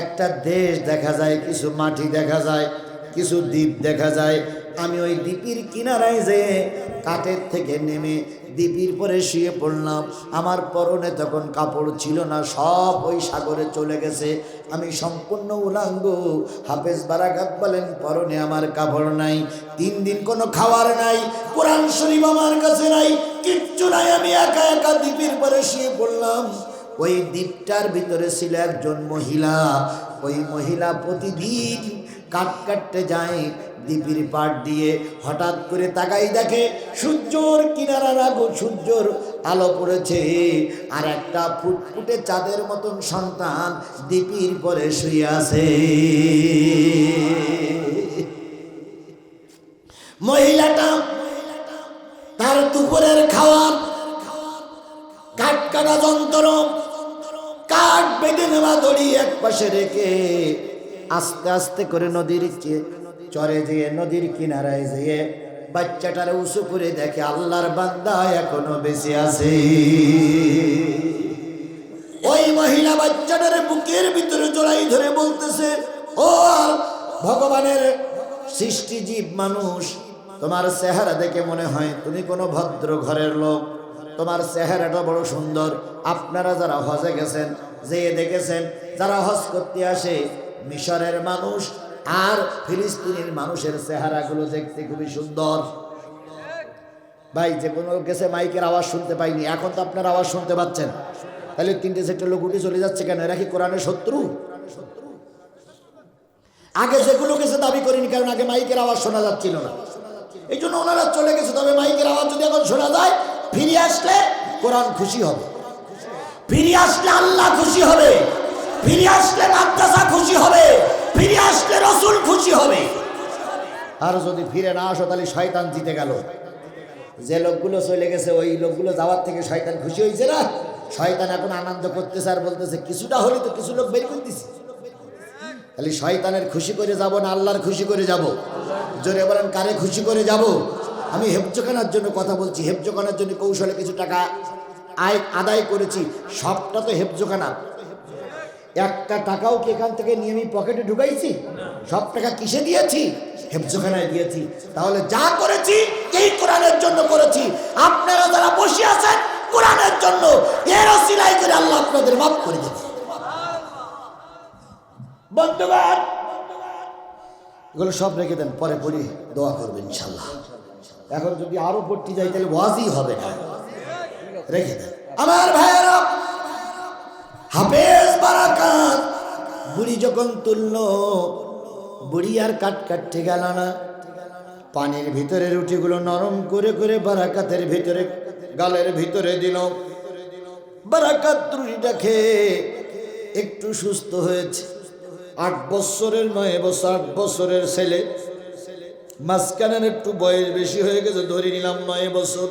Speaker 1: একটা দেশ দেখা যায়, কিছু মাটি দেখা যায়, কিছু দ্বীপ দেখা যায়। আমি ওই দ্বীপের কিনারায় যেয়ে কাঠের থেকে নেমে দ্বীপের পরে শুয়ে পড়লাম। আমার পরনে তখন কাপড় ছিল না, সব ওই সাগরে চলে গেছে। আমি সম্পূর্ণ উলাঙ্গ। হাফেজ বারাকাত বলেন, পরনে আমার কাপড় নাই, 3 দিন কোনো খাবার নাই, কোরআন শরীফ আমার কাছে নাই, কিচ্ছু নাই। আমি একা একা দ্বীপের পরে শুয়ে পড়লাম। ওই দ্বীপটার ভিতরে ছিল একজন মহিলা। ওই মহিলা প্রতিদিন কাঠ কাটতে যায় দ্বীপের পাড় দিয়ে। হঠাৎ করে তাকাই দেখে সূর্যর কিনারার আলো, সূর্যর আলো পড়েছে, আর একটা ফুটফুটে চাঁদের মতন সন্তান দ্বীপের পরে শুয়ে আছে। মহিলাটা তার দুপুরের খাওয়ার কাঠ কাটা যন্ত্র, কাঠ বেঁধে নেওয়া দড়ি এক পাশে রেখে আস্তে আস্তে করে নদীর চরে যেয়ে, নদীর কিনারায় যেয়ে বাচ্চাটারে উঁচু করে দেখে আল্লাহর বান্দা এখনো বেঁচে আছে। ওই মহিলা বাচ্চাটারে বুকের ভিতরে জড়াই ধরে বলতেছে, ও ভগবানের সৃষ্টি জীব মানুষ, তোমার চেহারা দেখে মনে হয় তুমি কোনো ভদ্র ঘরের লোক, তোমার চেহারাটা বড় সুন্দর। আপনারা যারা হজে গেছেন, যেয়ে দেখেছেন, যারা হজ করতে আসে, মিশরের মানুষ আর ফিলিস্তিনের মানুষের চেহারাগুলো দেখতে খুবই সুন্দর। ভাই যে কোনো গেছে মাইকের আওয়াজ শুনতে পাইনি, এখন তো আপনার আওয়াজ শুনতে পাচ্ছেন। তাহলে 3টে লোক উঠে চলে যাচ্ছে কেন? এরা কি কোরআনের শত্রু? আগে যেগুলো গেছে দাবি করিনি, কারণ আগে মাইকের আওয়াজ শোনা যাচ্ছিল না, এই জন্য ওনারা চলে গেছে। তবে মাইকের আওয়াজ যদি এখন শোনা যায়, ফিরে আসলে কোরআন খুশি হবে, ফিরে আসলে আল্লাহ খুশি হবে, ফিরে আসলে মাদ্রাসা খুশি হবে, ফিরে আসলে রসুল খুশি হবে। আর যদি ফিরে না আসো তাহলে শয়তান জিতে গেল। যে লোকগুলো চলে গেছে ওই লোকগুলো যাওয়ার থেকে শয়তান খুশি হয়েছে না? শয়তান এখন আনন্দ করতেছে আর বলতেছে কিছুটা হলে তো কিছু লোক বের করে দিছে। খালি শয়তানের খুশি করে যাব না আল্লাহর খুশি করে যাব? জোরে বলেন, কারে খুশি করে যাব? আমি হেফজখানার জন্য কথা বলছি, হেফজখানার জন্য কৌশলে কিছু টাকা আদায় করেছি, সবটা তো হেফজখানা। একটা টাকাও কি এখান থেকে নিয়ে আমি পকেটে ঢুকাইছি? সব টাকা কিসে দিয়েছি? হেফজখানায় দিয়েছি। তাহলে যা করেছি এই কোরআনের জন্য করেছি। আপনারা যারা বসে আছেন কোরআনের জন্য, এর ওসিলায় করে আল্লাহ আপনাদের মাফ করে দেবে। বন্ধুগণ, এগুলো সব রেখে দেন, পরে পড়ি দোয়া করবেন ইনশাল্লাহ। এখন যদি আরো পড়তে যাই তাহলে ওয়াজই হবে না, রেখে দেন। আমার ভাইয়েরা, হাফেজ বারাকাত বুড়ি যখন তুলল, বুড়ি আর কাটতে গেল না। পানির ভিতরে রুটিগুলো নরম করে করে বারাকাতের ভিতরে, গালের ভিতরে দিল। বারাকাত রুটিটা খেয়ে একটু সুস্থ হয়েছে। 8 বছরের 9 বছর, 8 বছরের ছেলে, মাঝখানের একটু বয়স বেশি হয়ে গেছে, ধরে নিলাম 9 বছর।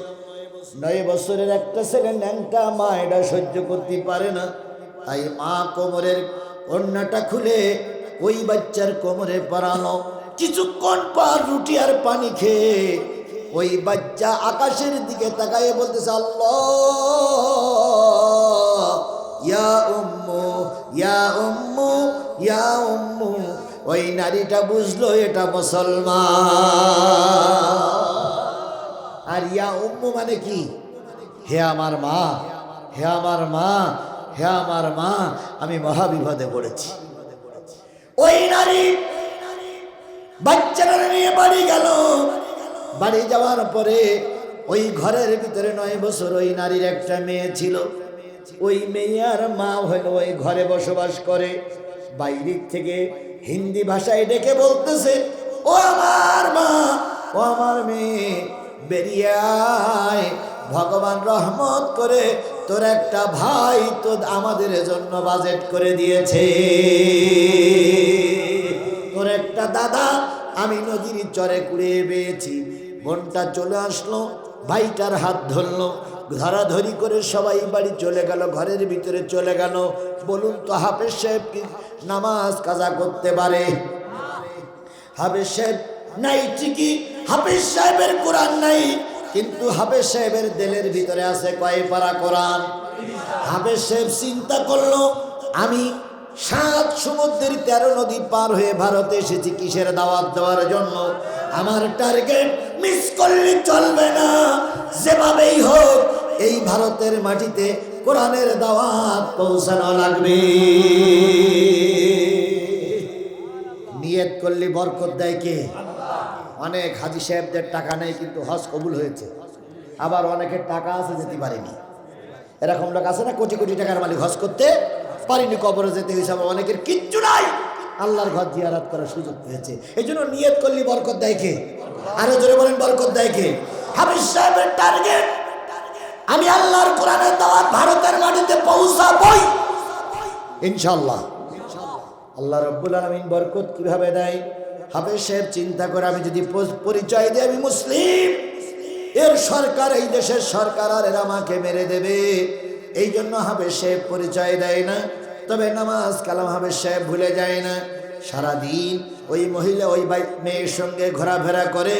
Speaker 1: 9 বছরের একটা ছেলে ন্যাংটা, মা এটা সহ্য করতে পারে না। তাই মা কোমরের ওড়নাটা খুলে ওই বাচ্চার কোমরে পরানো। কিছুক্ষণ পর রুটি আর পানি খেয়ে ওই বাচ্চা আকাশের দিকে তাকায় বলতেছে, আল্লাহ ইয়া উম্মু ইয়া উম্মু ইয়া উম্মু। ওই নারীটা বুঝলো এটা মুসলমান। আর ইয়া উম্মু মানে কি? হে আমার মা, হে আমার মা, হে আমার মা, আমি মহাবিপদে পড়েছি। ওই নারী বাচ্চারা নিয়ে বাড়ি গেল। বাড়ি যাওয়ার পরে ওই ঘরের ভিতরে 9 বছর ওই নারীর একটা মেয়ে ছিল। ওই মেয়ে আর মা হলো ওই ঘরে বসবাস করে। বাইরের থেকে হিন্দি ভাষায় ডেকে বলতেছে, ও আমার মা, ও আমার মেয়ে, বেরিয়ে আয়, ভগবান রহমত করে তোর একটা ভাই তো আমাদের জন্য বাজেট করে দিয়েছে। তোর একটা দাদা আমি নদীর চরে কুড়িয়ে পেয়েছি। বোনটা চলে আসলো, ভাইটার হাত ধরলো, ধরাধরি করে সবাই বাড়ি চলে গেল, ঘরের ভিতরে চলে গেল। বলুন তো হাফেজ সাহেব কি নামাজ কাজা করতে পারে? হাফেজ সাহেব নাই ঠিকই, হাফেজ সাহেবের কোরআন নাই, কিন্তু হাফেজ সাহেবের দিলের ভিতরে আছে কয় পারা কোরআন। হাফেজ সাহেব চিন্তা করলো, আমি 7 সমুদ্রের 13 নদী পার হয়ে ভারতে এসেছি কিসের দাওয়াত দেওয়ার জন্য। আমার টার্গেট মিস করলে চলবে না, যেভাবেই হোক এই ভারতের মাটিতে কোরআনের দাওয়াত পৌঁছানো লাগবে। নিয়ত করলে বরকত দেয় কে? অনেক হাজী সাহেবদের টাকা নেই কিন্তু হজ কবুল হয়েছে। আবার অনেকের টাকা আছে যেতে পারেনি। এরকম লোক আছে না, কোটি কোটি টাকার মালিক, হজ করতে পারিনি, কবরে যেতে হয়েছে। আবার অনেকের কিচ্ছু নাই, আল্লাহর ঘর জিয়ারত করার সুযোগ পেয়েছে। এই জন্য নিয়ত করলে বরকত দেয় কে? আরো জোরে বলেন, বরকত দেয় কে? হাফেজ সাহেবের টার্গেট, আমি আল্লাহর কোরআনের দাওয়াত ভারতের মাটিতে পৌঁছাবই ইনশাআল্লাহ। আল্লাহ রাব্বুল আলামিন বরকত কিভাবে দেয়? হাফেজ সাহেব চিন্তা করে, আমি যদি পরিচয় দিই আমি মুসলিম, এর সরকার, এই দেশের সরকার আর এরা আমাকে মেরে দেবে। এই জন্য হাফেজ সাহেব পরিচয় দেয় না। তবে নামাজ কালাম হাফেজ সাহেব ভুলে যায় না। সারাদিন ওই মহিলা ওই মেয়ের সঙ্গে ঘোরাফেরা করে।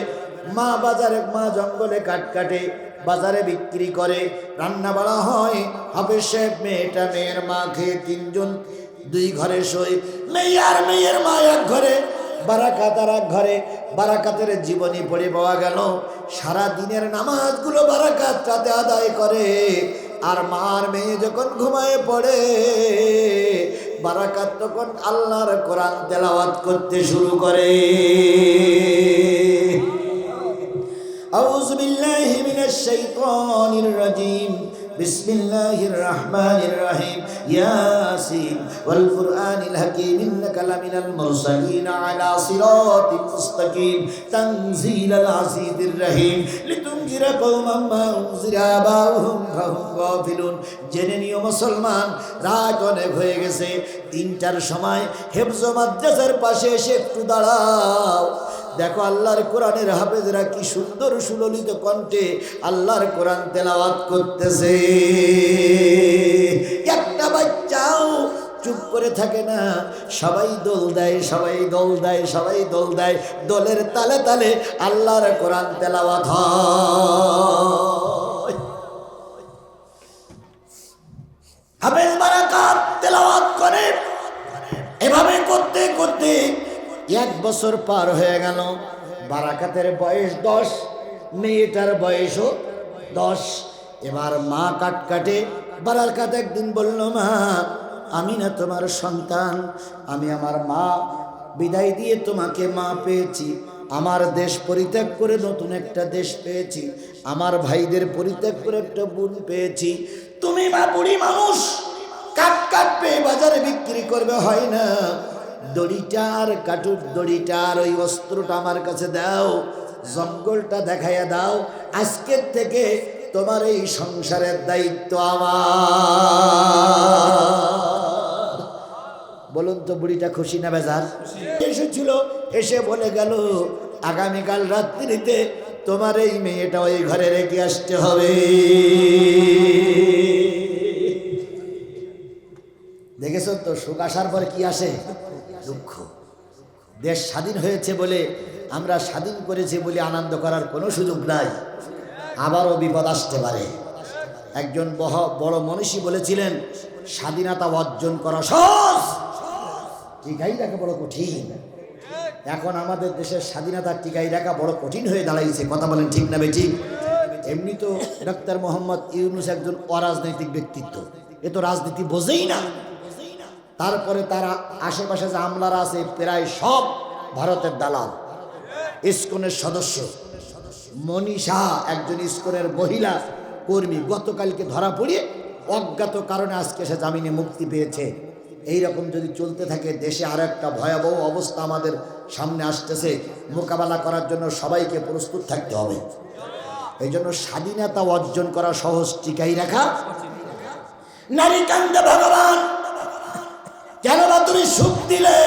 Speaker 1: মা বাজারে, মা জঙ্গলে কাঠ কাটে, বাজারে বিক্রি করে, রান্না বাড়া হয়। হাফেজ সাহেব মেয়েটা, মেয়ের মা খেয়ে 3 জন 2 ঘরে শোয়। মেয়ে আর মেয়ের মা এক ঘরে, বারাকাত আর এক ঘরে। বারাকাতের জীবনী পড়ে পাওয়া গেল সারা দিনের নামাজগুলো বারাকাত রাতে আদায় করে। আর মার মেয়ে যখন ঘুমায় পড়ে, বারাকাত তখন আল্লাহর কোরআন তেলাওয়াত করতে শুরু করে। আউযু বিল্লাহি মিনাশ শাইতানির রাজীম। বিসমিল্লাহির রহমানির রহিম। ইয়াসিন ওয়াল কুরআনিল হাকীম ইন্নাকা লামিনাল মুরসালিন আলা সিরাতিন মুস্তাকিম তানজিলাল আজিজির রহিম লিতুনজিরা কওমান মা উনজিরা আবাউহুম ফাহুম গাফিলুন। জেনে নিও মুসলমান, রাত অনেক হয়ে গেছে, 3টার সময় হেফজ মাদ্রাসার পাশে এসে একটু দাঁড়াও। দেখো আল্লাহর কোরআনের হাফেজরা কি সুন্দর সুললিত কণ্ঠে আল্লাহর কোরআন তেলাওয়াত করতেছে। একটা বাচ্চাও চুপ করে থাকে না, সবাই দোল দেয়, সবাই দোল দেয়, সবাই দোল দেয়। দোলের তালে তালে আল্লাহর কোরআন তেলাওয়াত হয়। হাফেজ বারাকাত তেলাওয়াত করে। এভাবে করতে করতে 1 বছর পার হয়ে গেল। বারাকাতের বয়স 10, মেয়েটার বয়সও 10। এবার মা কাটে। বারাকাত একদিন বলল, মা আমি না তোমার সন্তান, আমি আমার মা বিদায় দিয়ে তোমাকে মা পেয়েছি, আমার দেশ পরিত্যাগ করে নতুন একটা দেশ পেয়েছি, আমার ভাইদের পরিত্যাগ করে একটা বোন পেয়েছি। তুমি মা বুড়ি মানুষ, কাটবে বাজারে বিক্রি করবে, হয় না, দড়িটার কাটুর দড়িটার ওই অস্ত্রটা আমার কাছে দাও, জঙ্গলটা দেখাইয়া দাও, আজকের থেকে তোমার এই সংসারের দায়িত্ব আমার। বলুন তো বুড়িটা খুশি না বেজার? এসেছিল, এসে বলে গেল, আগামীকাল রাত্রিতে তোমার এই মেয়েটা ওই ঘরে রেখে আসতে হবে। দেখেছো তো, সুখ আসার পরে কি আসে? দুঃখ। দেশ স্বাধীন হয়েছে বলে, আমরা স্বাধীন করেছি বলে আনন্দ করার কোনো সুযোগ নাই, আবারও বিপদ আসতে পারে। একজন বড় মনীষী বলেছিলেন, স্বাধীনতা অর্জন করা সহজ, টিকাই রাখা বড় কঠিন। এখন আমাদের দেশের স্বাধীনতা টিকাই রাখা বড় কঠিন হয়ে দাঁড়াইছে। কথা বলেন ঠিক না বেঠিক? এমনি তো ডক্টর মোহাম্মদ ইউনূস একজন অরাজনৈতিক ব্যক্তিত্ব, এ তো রাজনীতি বোঝেই না। তারপরে তারা আশেপাশে যে আমলারা আছে প্রায় সব ভারতের দালাল। ইসকনের সদস্য মনীষা একজন ইসকনের মহিলা কর্মী গতকালকে ধরা পড়িয়ে অজ্ঞাত কারণে আজকে সে জামিনে মুক্তি পেয়েছে। এইরকম যদি চলতে থাকে দেশে আর একটা ভয়াবহ অবস্থা আমাদের সামনে আসতেছে। মোকাবেলা করার জন্য সবাইকে প্রস্তুত থাকতে হবে। এই জন্য স্বাধীনতা অর্জন করা সহজ, টিকাই রাখা নারী কান্দে ভগবান কেন বা তুমি সুখ দিলে।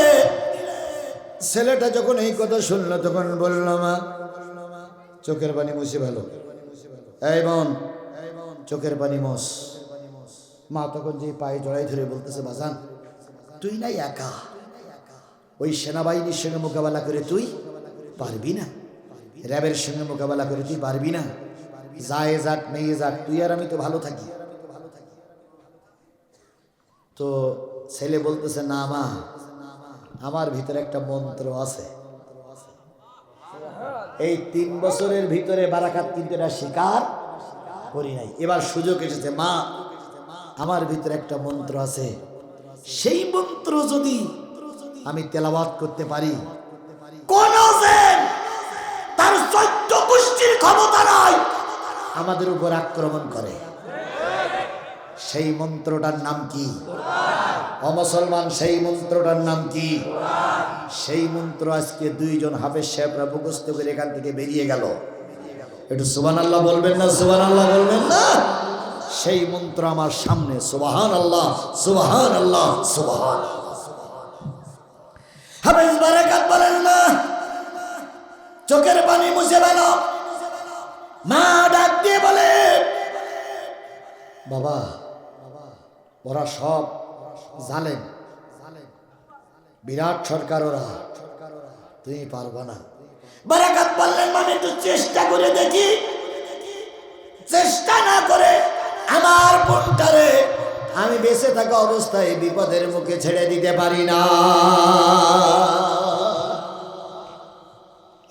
Speaker 1: ছেলেটা যখন এই কথা শুনলো তখন বলল, মা চোখের পানি মুছে ভালো, এই বোন চোখের পানি মোছ। মা তখন যে পায়ে জড়াই ধরে বলতেছে, বাজান তুই নাই একা, ওই সেনাবাহিনীর সঙ্গে মোকাবেলা করে তুই পারবি না, র্যাবের সঙ্গে মোকাবেলা করে তুই পারবি না, যায় যাক মেয়ে যাক, তুই আর আমি তো ভালো থাকি। তো ছেলে বলতেছে, না মা আমার ভিতরে একটা মন্ত্র আছে, এই 3 বছরের ভিতরে বারাকাত কিন্তু এটা স্বীকার করি নাই, এবার সুযোগ এসেছে। মা আমার ভিতরে একটা মন্ত্র আছে, সেই মন্ত্র যদি আমি তেলাওয়াত করতে পারি, কোন তার 14 গোষ্ঠীর ক্ষমতা নাই আমাদের উপর আক্রমণ করে। সেই মন্ত্রটার নাম কি? ও মুসলমান, সেই মন্ত্রটার নাম কি? সেই মন্ত্র আজকে 2 জন হাফেজ সাহেবরা মুখস্থ করে এখান থেকে বেরিয়ে গেল। একটু সুবহানাল্লাহ বলবেন না? সুবহানাল্লাহ বলবেন না? সেই মন্ত্র আমার সামনে, সুবহানাল্লাহ সুবহানাল্লাহ সুবহান। হাফেজ বারাকাত বলেন না, চোখের পানি মুছে গেল। মা ডাক দিয়ে বলে, বাবা ওরা সব জালেম, বিরাট সরকার, ওরা তুমি পারবা না। বারাকাত বললেন, মানে একটু চেষ্টা করে দেখি। চেষ্টা না করে আমার বোনটারে আমি বেঁচে থাকা অবস্থায় বিপদের মুখে ছেড়ে দিতে পারি না।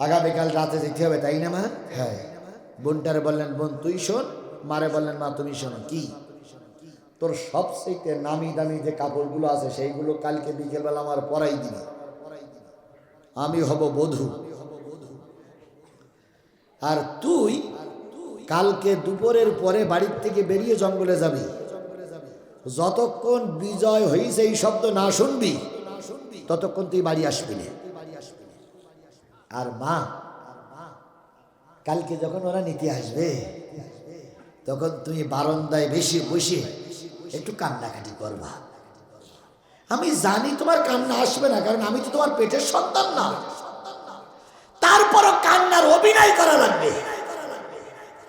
Speaker 1: আগামীকাল রাতে যেতে হবে, তাই না মা? হ্যাঁ। বোনটারে বললেন, বোন তুই শোন। মারে বললেন, মা তুমি শোনো। কি? তোর সবচেয়ে নামি দামি যে কাপড়গুলো আছে সেইগুলো কালকে বিকেলবেলা আমার পরাই দিবি, আমি হব বধূ। আর তুই কালকে দুপুরের পরে বাড়ির থেকে বেরিয়ে জঙ্গলে যাবি, যতক্ষণ বিজয় হয়েছে এই শব্দ না শুনবি ততক্ষণ তুই বাড়ি আসবি না। আর মা কালকে যখন ওরা নিতে আসবে তখন তুমি বারান্দায় বেশি বসে একটু কান্নাকাটি করবা। আমি জানি তোমার কান্না আসবে না, কারণ আমি তো তোমার পেটের সন্তান না, তারপরও কান্নার অভিনয় করা লাগবে।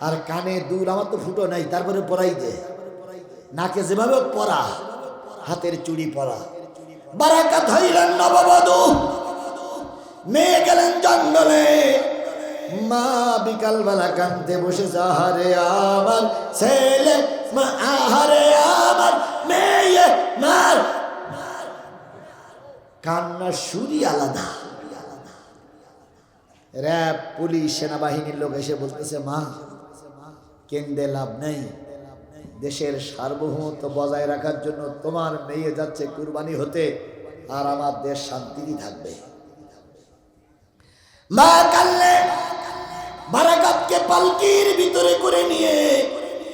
Speaker 1: আর কানে দুল আমার তো ফুটো নাই, তারপরে পরাই দে, নাকে যেভাবে পরা, হাতের চুড়ি পরা। বারাকাত হইলেন নববধূ, মেয়ে গেলেন জঙ্গলে। মা বিকালবেলা কাঁদতে বসেছে, আহারে আমার ছেলে, মা আহারে আমার মেয়ে। মার কান্নার সুরই আলাদা। র্যাব, পুলিশ, সেনাবাহিনীর লোক এসে বলতেছে, মা কেন্দে লাভ নেই, দেশের সার্বভৌমত্ব বজায় রাখার জন্য তোমার মেয়ে যাচ্ছে কুরবানি হতে, আর আমার দেশ শান্তিতে থাকবে। মা কাল্লে বারাকাতকে পালকির ভিতরে করে নিয়ে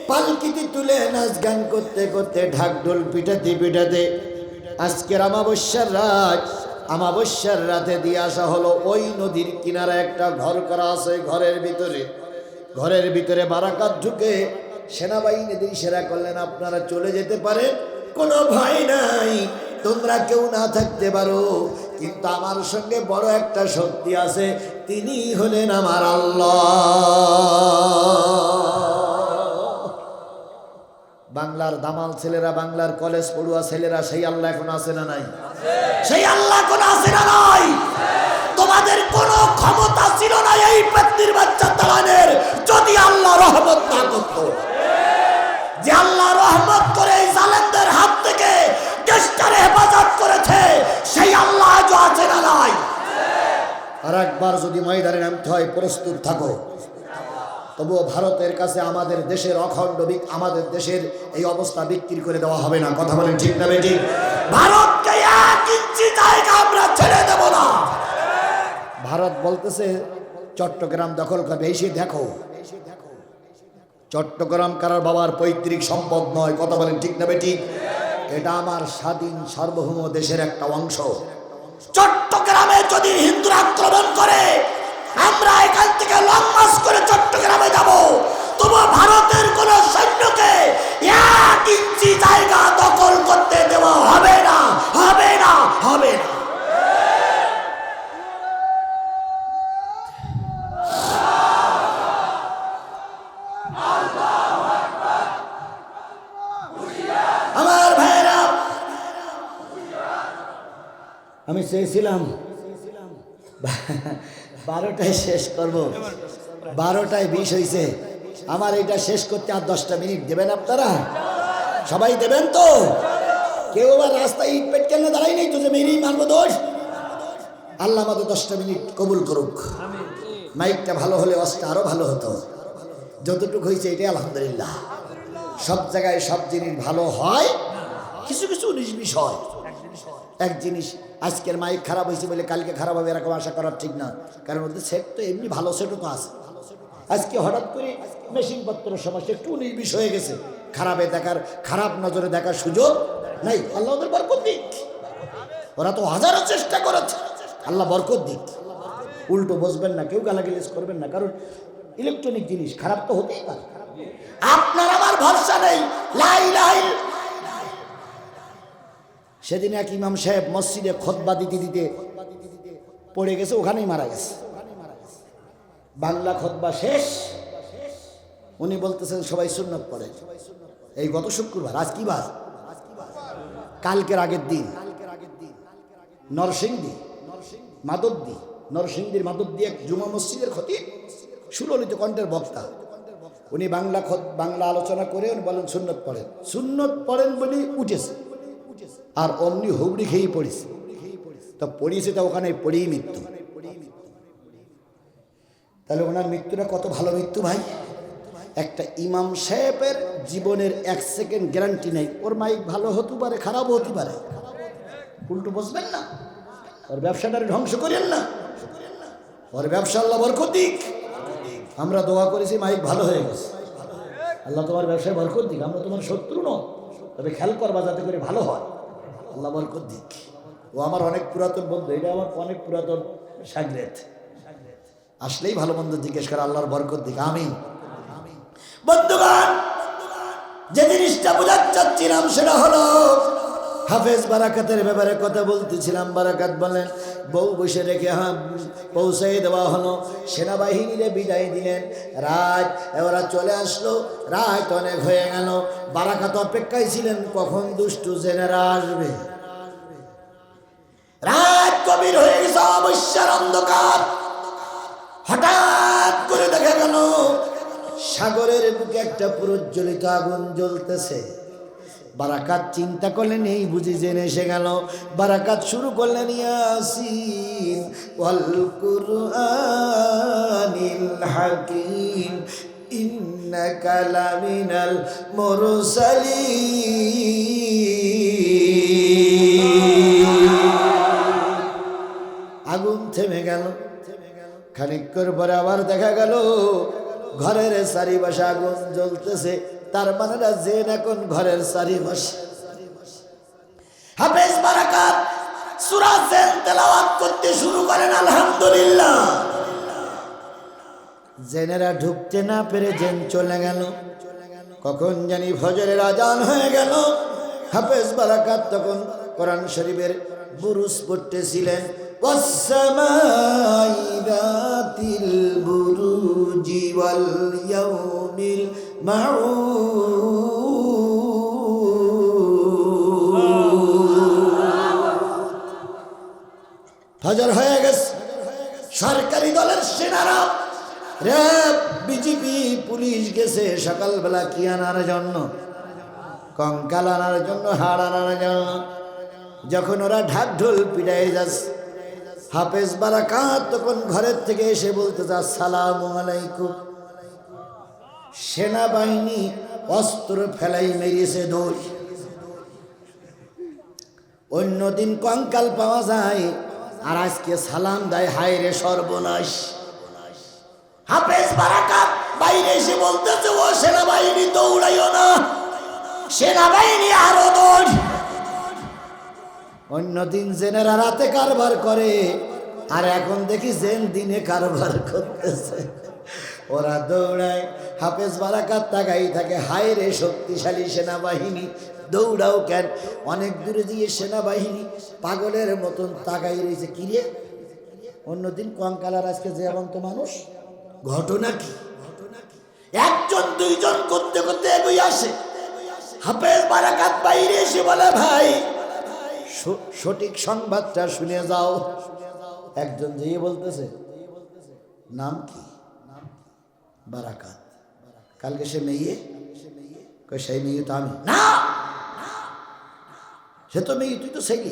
Speaker 1: পালকিতে তুলে নাচ গান করতে করতে ঢাকঢোল পিটাতে পিটাতে আজকের আমাবস্যার রাতে দিয়ে আসা হলো। ওই নদীর কিনারে একটা ঘর করা আছে, ঘরের ভিতরে বারাকাত ঢুকে সেনাবাহিনীদের ইশারা করলেন, আপনারা চলে যেতে পারেন, কোনো ভয় নাই, তোমরা কেউ না থাকতে পারো, কিন্তু আমার সঙ্গে বড় একটা শক্তি আছে, তিনি হলেন আমার আল্লাহ। বাংলার দামাল ছেলেরা, বাংলার কলেজ পড়ুয়া ছেলেরা, সেই আল্লাহ এখন আছে না নাই? সেই আল্লাহ এখন আছে না নাই? তোমাদের কোনো ক্ষমতা ছিল না এই ব্যক্তির বাচ্চা দালানের, যদি আল্লাহ রহমত না করত। যে আল্লাহ রহমত করে এই জালেমদের হাত থেকে দেশটারে হেফাজত করেছে, সেই আল্লাহ আজও আছে না নাই? আর একবার যদি ময়দানে নামতে হয়, প্রস্তুত থাকো। তবুও ভারতের কাছে আমাদের দেশের আমাদের দেশের এই অবস্থা বিক্রি করে দেওয়া হবে না। কথা বলেন ঠিক না বেটি? ভারতকে 1 ইঞ্চি জায়গা আমরা ছেড়ে দেব না। ভারত বলতেছে চট্টগ্রাম দখল করবে, এসে দেখো। চট্টগ্রাম কারোর বাবার পৈতৃক সম্পদ নয়। কথা বলেন ঠিক না বেটি? এটা আমার স্বাধীন সার্বভৌম দেশের একটা অংশ। চট্টগ্রামে যদি হিন্দুরা আক্রমণ করে, আমরা এখান থেকে লং মার্চ করে চট্টগ্রামে যাব, তবু ভারতের কোন সৈন্যকে 1 ইঞ্চি জায়গা দখল করতে দেওয়া হবে না, হবে না, হবে না। আমার ভাইরা, আমি চেয়েছিলাম 12টায় শেষ করব, 12টায় 20 হয়েছে। আমার এটা শেষ করতে আর 10টা মিনিট দেবেন আপনারা? সবাই দেবেন তো? কেউ আবার রাস্তায় ইট পেট কেন দাঁড়াই নেই তো যে মেরেই মারবো দোষ? আল্লাহ আমাদের 10টা মিনিট কবুল করুক। মাইকটা ভালো হলে অস্টা আরো ভালো হতো। যতটুকু হয়েছে এটাই আলহামদুলিল্লাহ। সব জায়গায় সব জিনিস ভালো হয়, কিছু কিছু 19-20 হয়। এক জিনিস আজকের মাইক খারাপ হয়েছে বলে কালকে খারাপ হবে এরকম আশা করার ঠিক না, কারণ ওদের সেট তো এমনি ভালো সেটও তো আছে। আজকে হঠাৎ করে মেশিনপত্র সমস্যা একটু 19-20 হয়ে গেছে, খারাপ নজরে দেখার সুযোগ নাই। আল্লাহ ওদের বরকত দিক, ওরা তো হাজারো চেষ্টা করেছে, আল্লাহ বরকত দিক। উল্টো বসবেন না, কেউ গালাগালিজ করবেন না, কারণ ইলেকট্রনিক জিনিস খারাপ তো হতেই পারে। আপনার আমার ভরসা নেই। সেদিন এক ইমাম সাহেব মসজিদে খুতবা দিতে দিতে পড়ে গেছে, ওখানেই মারা গেছে। বাংলা খুতবা শেষ, উনি বলতেছেন সবাই সুন্নত পড়ে। এই গত শুক্রবার, আজ কি বার? কালকের আগের দিন নরসিংদীর মাদবদী এক জুমা মসজিদের খতিব, সুললিত কণ্ঠের বক্তা, উনি বাংলা আলোচনা করে উনি বলেন সুন্নত পড়েন বলে উঠেছে, আর অমনি হুবড়ি খেয়েই পড়েছে। তা পড়িয়েছে, তা ওখানে পড়েই মৃত্যু। তাহলে ওনার মৃত্যুটা কত ভালো মৃত্যু ভাই! একটা ইমাম সাহেবের জীবনের 1 সেকেন্ড গ্যারান্টি নেই, ওর মাইক ভালো হতে পারে, খারাপও হতে পারে। উল্টো বসবেন না, ওর ব্যবসাটারে ধ্বংস করেন না, ওর ব্যবসা আল্লাহ বরকত দিক। আমরা দোয়া করেছি মাইক ভালো হয়ে গেছে, আল্লাহ তোমার ব্যবসায় বরকত দিক। আমরা তোমার শত্রু নয়, তবে খেয়াল করবা যাতে করে ভালো হয়, আল্লাহ বরকত দিক। ও আমার অনেক পুরাতন বন্ধু, এটা আমার অনেক পুরাতন শাগরেদ, আসলেই ভালো মন্দ জিজ্ঞেস করে, আল্লাহর বরকত দিক। আমিন। বন্ধুগণ, যে জিনিসটা বোঝাতে চাচ্ছিলাম সেটা হলো হাফেজ বারাকাতের ব্যাপারে কথা বলতেছিলাম। বারাকাত বলেন, বউ বসে রেখে পৌঁছাই দেওয়া হলো। সেনাবাহিনীরে বিদায় দিলেন। রাত ওরা চলে আসলো। রাত অনেক হয়ে গেল। বারাকাত অপেক্ষায় ছিলেন কখন দুষ্টু জেনেরা আসবে। রাত গভীর হয়ে গেছে, অবশ্যই অন্ধকার। হঠাৎ করে দেখা গেল সাগরের বুকে একটা প্রজ্বলিত আগুন জ্বলতেছে। বারাকাত চিন্তা করলেন এই বুঝি জেনে এসে গেল। বারাকাত শুরু করলেন ইয়াসিন ওয়াল কুরআনিল হাকিম ইন্নাকা লামিনাল মুরসালিন। আগুন থেমে গেল। খানিকক্ষণ পরে আবার দেখা গেল ঘরের চারিপাশে আগুন জ্বলতেছে। তার মানে জেন এখন ঘরের চারিপাশে। হাফেজ বারাকাত সূরা জেন তেলাওয়াত করতে শুরু করেন। আলহামদুলিল্লাহ। জেনেরা ঢুকতে না পেরে জেন চলে গেল। কখন জানি ফজরের আজান হয়ে গেল। হাফেজ বারাকাত তখন কোরআন শরীফের বুরুজ পড়তেছিলেন। والسماء ذات البروج واليوم الموعود। ফজর হয়ে গেছে। সরকারি দলের সেনারা, র্যাব, বিজিবি, পুলিশ গেছে সকালবেলা কি আনার জন্য? কঙ্কাল আনার জন্য, হাড় আনার জন্য। যখন ওরা ঢাক ঢোল পিটাই যাচ্ছে, হাফেজ বারাকাত তখন ঘরের থেকে এসে বলতেছে আসসালামু আলাইকুম। সেনাবাহিনী অস্ত্র ফেলাই মেরেছে দৌড়। অন্যদিন কঙ্কাল পাওয়া যায়, আর আজকে সালাম দেয়। হায় রে সর্বনাশ। হাফেজ বারাকাত বাইরে এসে বলতেছে ও সেনাবাহিনী দৌড়াইও না, সেনাবাহিনী আরো দৌড়। অন্যদিন জেনেরা রাতে কারবার করে, আর এখন দেখি জেন দিনে কারবার করতেছে। ওরা দৌড়ায়, হাফেজ বারাকাত তাকাই থাকে। হায় রে শক্তিশালী সেনাবাহিনী, দৌড়াও কেন? অনেক দূরে দিয়ে সেনাবাহিনী পাগলের মতন তাকাই রয়েছে। কিরে, অন্যদিন কঙ্কালার, আজকে জীবন্ত মানুষ। ঘটনা কি? একজন দুইজন করতে করতে এগিয়ে আসে। হাফেজ বারাকাত বাইরে এসে বলে ভাই সঠিক সংবাদটা শুনে যাও। একজন যেয়ে বলতেছে নাম কি? বারাকাত। কালকে সে মেয়ে, সেই মেয়ে তো আমি না, সে তো মেয়ে, তুই তো ছেলে।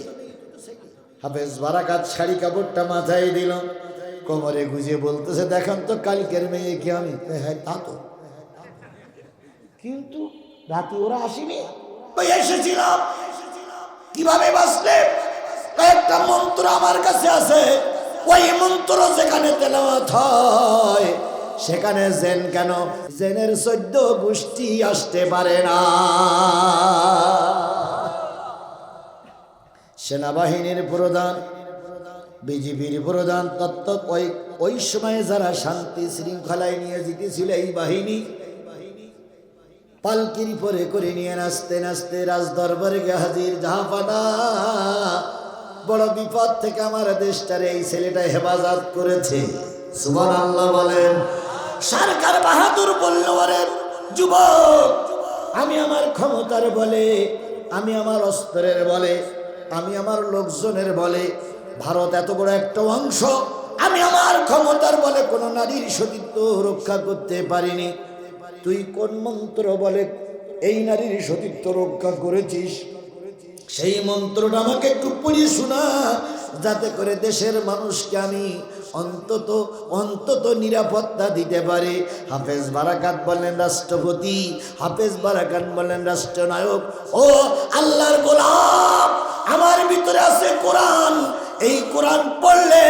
Speaker 1: হাফেজ বারাকাত শাড়ি কাপড়টা মাথায় দিল, কোমরে গুজিয়ে বলতেছে দেখেন তো কালকের মেয়ে কি আমি? হ্যাঁ তা তো, কিন্তু রাতে ওরা আসেনি। এসেছিলাম। কিভাবে বাঁচলে? একটা মন্ত্র আমার কাছে আছে, ওই মন্ত্র যেখানে তেলাওয়াত হয় সেখানে জেন কেন, জেনের 14 গোষ্ঠী আসতে পারে না। সেনাবাহিনীর প্রধান, বিজিবির প্রধান, ওই সময়ে যারা শান্তি শৃঙ্খলায় নিয়ে জিতেছিল এই বাহিনী, পালকির পরে করে নিয়ে নাচতে নাচতে রাজদরবারে গিয়ে হাজির। জাহাপানা, বড় বিপদ থেকে আমার দেশটারে এই ছেলেটা হেফাজত করেছে। সুবহানাল্লাহ বলেন। সরকার বাহাদুর বলল, ওরে যুবক, আমি আমার ক্ষমতার বলে, আমি আমার অস্ত্রের বলে, আমি আমার লোকজনের বলে, ভারত এত বড় একটা অংশ, আমি আমার ক্ষমতার বলে কোন নারীর সতীত্ব রক্ষা করতে পারিনি। তুই কোন মন্ত্র বলে এই নারীর সতীত্ব রক্ষা করেছিস? সেই মন্ত্রটা আমাকে একটু পড়িয়ে শোনা, যাতে করে দেশের মানুষকে আমি অন্তত নিরাপত্তা দিতে পারে। হাফেজ বারাকাত বললেন রাষ্ট্রপতি, হাফেজ বারাকাত বললেন রাষ্ট্রনায়ক, ও আল্লাহর গোলাম, আমার ভিতরে আছে কোরআন, এই কোরআন পড়লে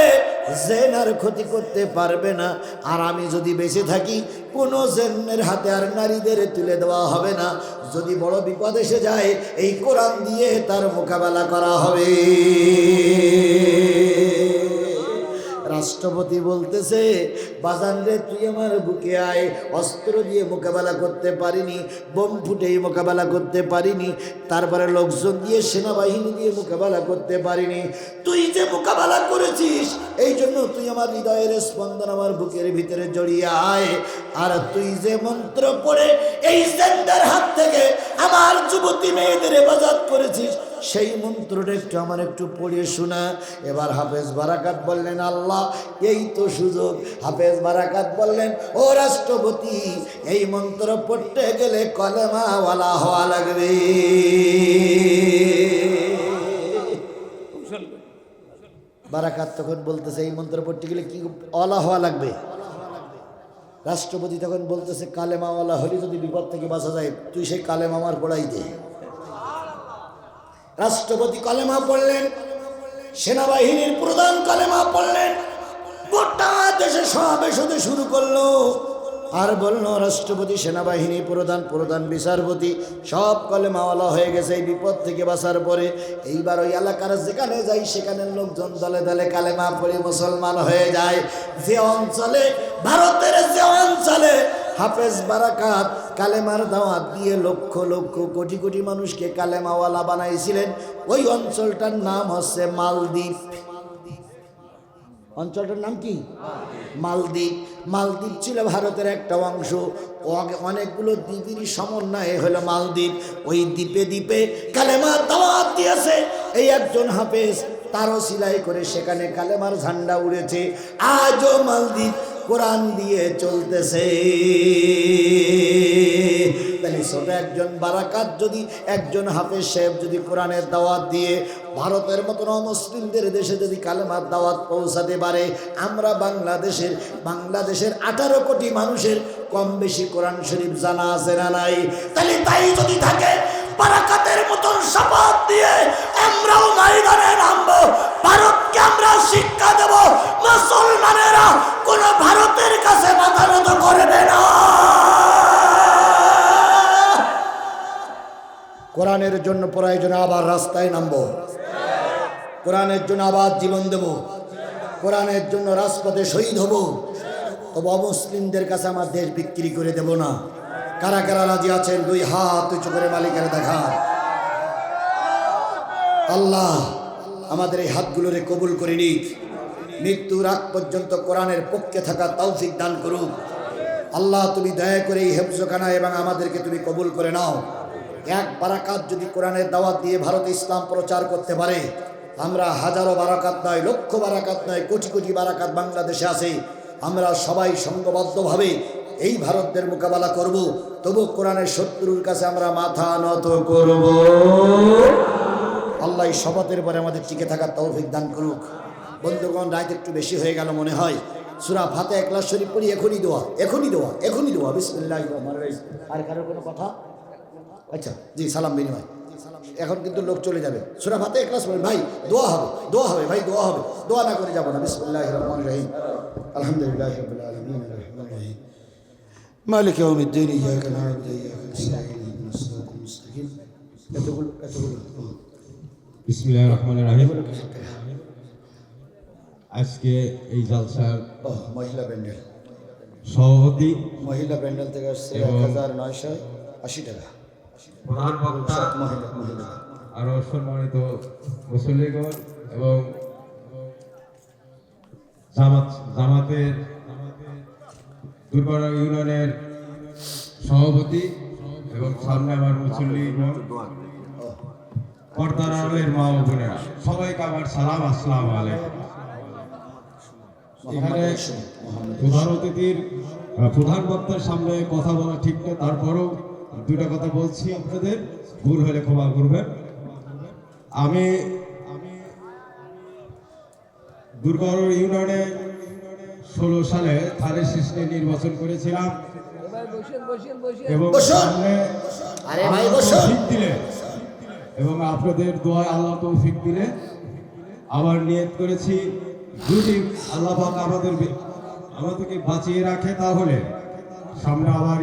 Speaker 1: জেন আর ক্ষতি করতে পারবে না, আর আমি যদি বেঁচে থাকি কোনো জেনের হাতে আর নারীদের তুলে দেওয়া হবে না। যদি বড় বিপদ এসে যায় এই কোরআন দিয়ে তার মোকাবেলা করা হবে। রাষ্ট্রপতি বলতেছে, বাজান রে তুই আমার বুকে আয়, অস্ত্র দিয়ে মোকাবেলা করতে পারিনি, বোম ফুটেই মোকাবেলা করতে পারিনি, তারপরে লোকজন দিয়ে সেনাবাহিনী দিয়ে মোকাবেলা করতে পারিনি, তুই যে মোকাবেলা করেছিস এই জন্য তুই আমার হৃদয়ের স্পন্দন আমার বুকের ভিতরে জড়িয়ে আয়। আর তুই যে মন্ত্র পড়ে এই জেন্দার হাত থেকে আমার যুবতী মেয়েদের হেফাজত করেছিস সেই মন্ত্রটা একটু আমার একটু পড়ে শোনা। এবার হাফেজ বারাকাত বললেন, আল্লাহ এই তো সুযোগ। হাফেজ বারাকাত বললেন, ও রাষ্ট্রপতি, এই মন্ত্র পড়তে গেলে কলেমাওয়ালা হওয়া লাগবে। বারাকাত তখন বলতেছে, এই মন্ত্র পড়তে গেলে কি ওয়ালা হওয়া লাগবে? রাষ্ট্রপতি তখন বলতেছে, কালেমাওয়ালা হলে যদি বিপদ থেকে বাঁচা যায়, তুই সেই কালেমা আমার পড়াই দে। রাষ্ট্রপতি কলেমা পড়লেন, সেনাবাহিনীর প্রধান কলেমা পড়লেন, গোটা দেশে সমাবেশ হতে শুরু করলো। আর বললো রাষ্ট্রপতি, সেনাবাহিনী প্রধান, প্রধান বিচারপতি সব কলেমাওয়ালা হয়ে গেছে এই বিপদ থেকে বাঁচার পরে। এইবার ওই এলাকার যেখানে যাই সেখানের লোকজন দলে দলে কালেমা পড়ে মুসলমান হয়ে যায়। যে অঞ্চলে, ভারতের যে অঞ্চলে হাফেজ বারাকাত কালেমার দাওয়াত দিয়ে লক্ষ লক্ষ কোটি কোটি মানুষকে কালেমাওয়ালা বানাইছিলেন, ওই অঞ্চলটার নাম হচ্ছে মালদ্বীপ। অঞ্চলটার নাম কি? মালদ্বীপ। মালদ্বীপ ছিল ভারতের একটা অংশ, অনেকগুলো দ্বীপেরই সমন্বয়ে হলো মালদ্বীপ। ওই দ্বীপে দ্বীপে কালেমার দাওয়াত দিয়েছে এই একজন হাফেজ, তারও সিলাই করে সেখানে কালেমার ঝান্ডা উড়েছে। আজও মালদ্বীপ কোরআন দিয়ে চলতেছে। তাহলে ছোট একজন বারাকাত যদি, একজন হাফেজ সাহেব যদি কোরআনের দাওয়াত দিয়ে ভারতের মতন অমুসলিমদের দেশে যদি কালেমার দাওয়াত পৌঁছাতে পারে, আমরা বাংলাদেশের 18 কোটি মানুষের কম বেশি কোরআন শরীফ জানা আছে না নাই? তাহলে তাই যদি থাকে, বারাকাতের মতন শপথ দিয়ে আমরাও ময়দানে নামবো, ভারতকে আমরা শিক্ষা দেব, মুসলমানেরা কোন ভারতের কাছে মাথা নত করবে না। কোরআনের জন্য প্রয়োজনে আবার রাস্তায় নামবো, কোরআনের জন্য আবার জীবন দেব, কোরআনের জন্য রাজপথে শহীদ হব। তবে অমুসলিমদের কাছে আমার দেশ বিক্রি করে দেব না। কারা কারা রাজি আছেন? 2 হাত উঁচু করে মালিকের দেখা। আল্লাহ আমাদের এই হাতগুলোরে কবুল করে নিক, মৃত্যুর আগ পর্যন্ত কোরআনের পক্ষে থাকার তৌফিক দান করুক। আল্লাহ তুমি দয়া করে এই হেফজখানা এবং আমাদেরকে তুমি কবুল করে নাও। এক বারাকাত যদি কোরআনের দাওয়াত দিয়ে ভারতে ইসলাম প্রচার করতে পারে, আমরা হাজারো বারাকাত নয়, লক্ষ বারাকাত নয়, কোটি কোটি বারাকাত বাংলাদেশে আছে, আমরা সবাই সংঘবদ্ধভাবে এই ভারতদের মোকাবেলা করব। তবু কোরআনের শত্রুর কাছে আমরা মাথা নত করব। আল্লাহ এই শপথের পরে আমাদের টিকে থাকার তৌফিক দান করুক। বন্ধুগণ, রাত একটু বেশি হয়ে গেল মনে হয়। সূরা ফাতিহা ইখলাস শরীফ পড়ি, এখনই দোয়া, এখনই দোয়া, এখনই দোয়া। বিসমিল্লাহির রহমানির রহিম। আর কারোর কোনো কথা? আচ্ছা জি, সালাম বিনিময়। এখন কিন্তু লোক চলে যাবে। সূরা ফাতিহা ইখলাস পড়েন ভাই, দোয়া হবে, দোয়া হবে ভাই, দোয়া হবে, দোয়া না করে যাব না। বিসমিল্লাহির রহমানির রহিম। আলহামদুলিল্লাহি রাব্বিল আলামিন, আররহমানির রহিম, মালিকি ইয়াউমিদ্দিন, ইয়্যাকা না'বুদু ওয়া ইয়্যাকা নাস্তাঈন, ইহদিনাস সিরাতাল মুস্তাকিম। এতগুলো
Speaker 2: বিসমিল্লাহির রহমানির রহিম। আজকে এই জালসার
Speaker 1: মহিলা প্যান্ডেল,
Speaker 2: সভাপতি
Speaker 1: মহিলা প্যান্ডেল থেকে আসছে 1980 টাকা।
Speaker 2: প্রধান বক্তা
Speaker 1: মহিলা
Speaker 2: আরো সম্মানিত মুসল্লিগণ এবং জামাতের দুর্গাড়া ইউনিয়নের সভাপতি এবং সামনে আমার মুসল্লিগণ, পর্দার আড়ালের মা ও বোনেরা, সবাইকে আমার সালাম, আসসালামু আলাইকুম। এখানে প্রধান অতিথির, প্রধান বক্তার সামনে কথা বলা ঠিক না, তারপরেও 2টা কথা বলছি, আপনাদের ভুল হলে ক্ষমা করবেন। আমি দুর্গাড় ইউনিয়নে 16 সালে থানের সিস্টেম নির্বাচন করেছিলাম এবং সামনে তৌফিক দিলে এবং আপনাদের দোয়ায় আল্লাহ তৌফিক দিলে আবার নিয়ত করেছি, যদি আল্লাহ পাক আমাদেরকে বাঁচিয়ে রাখে তাহলে সামনে আবার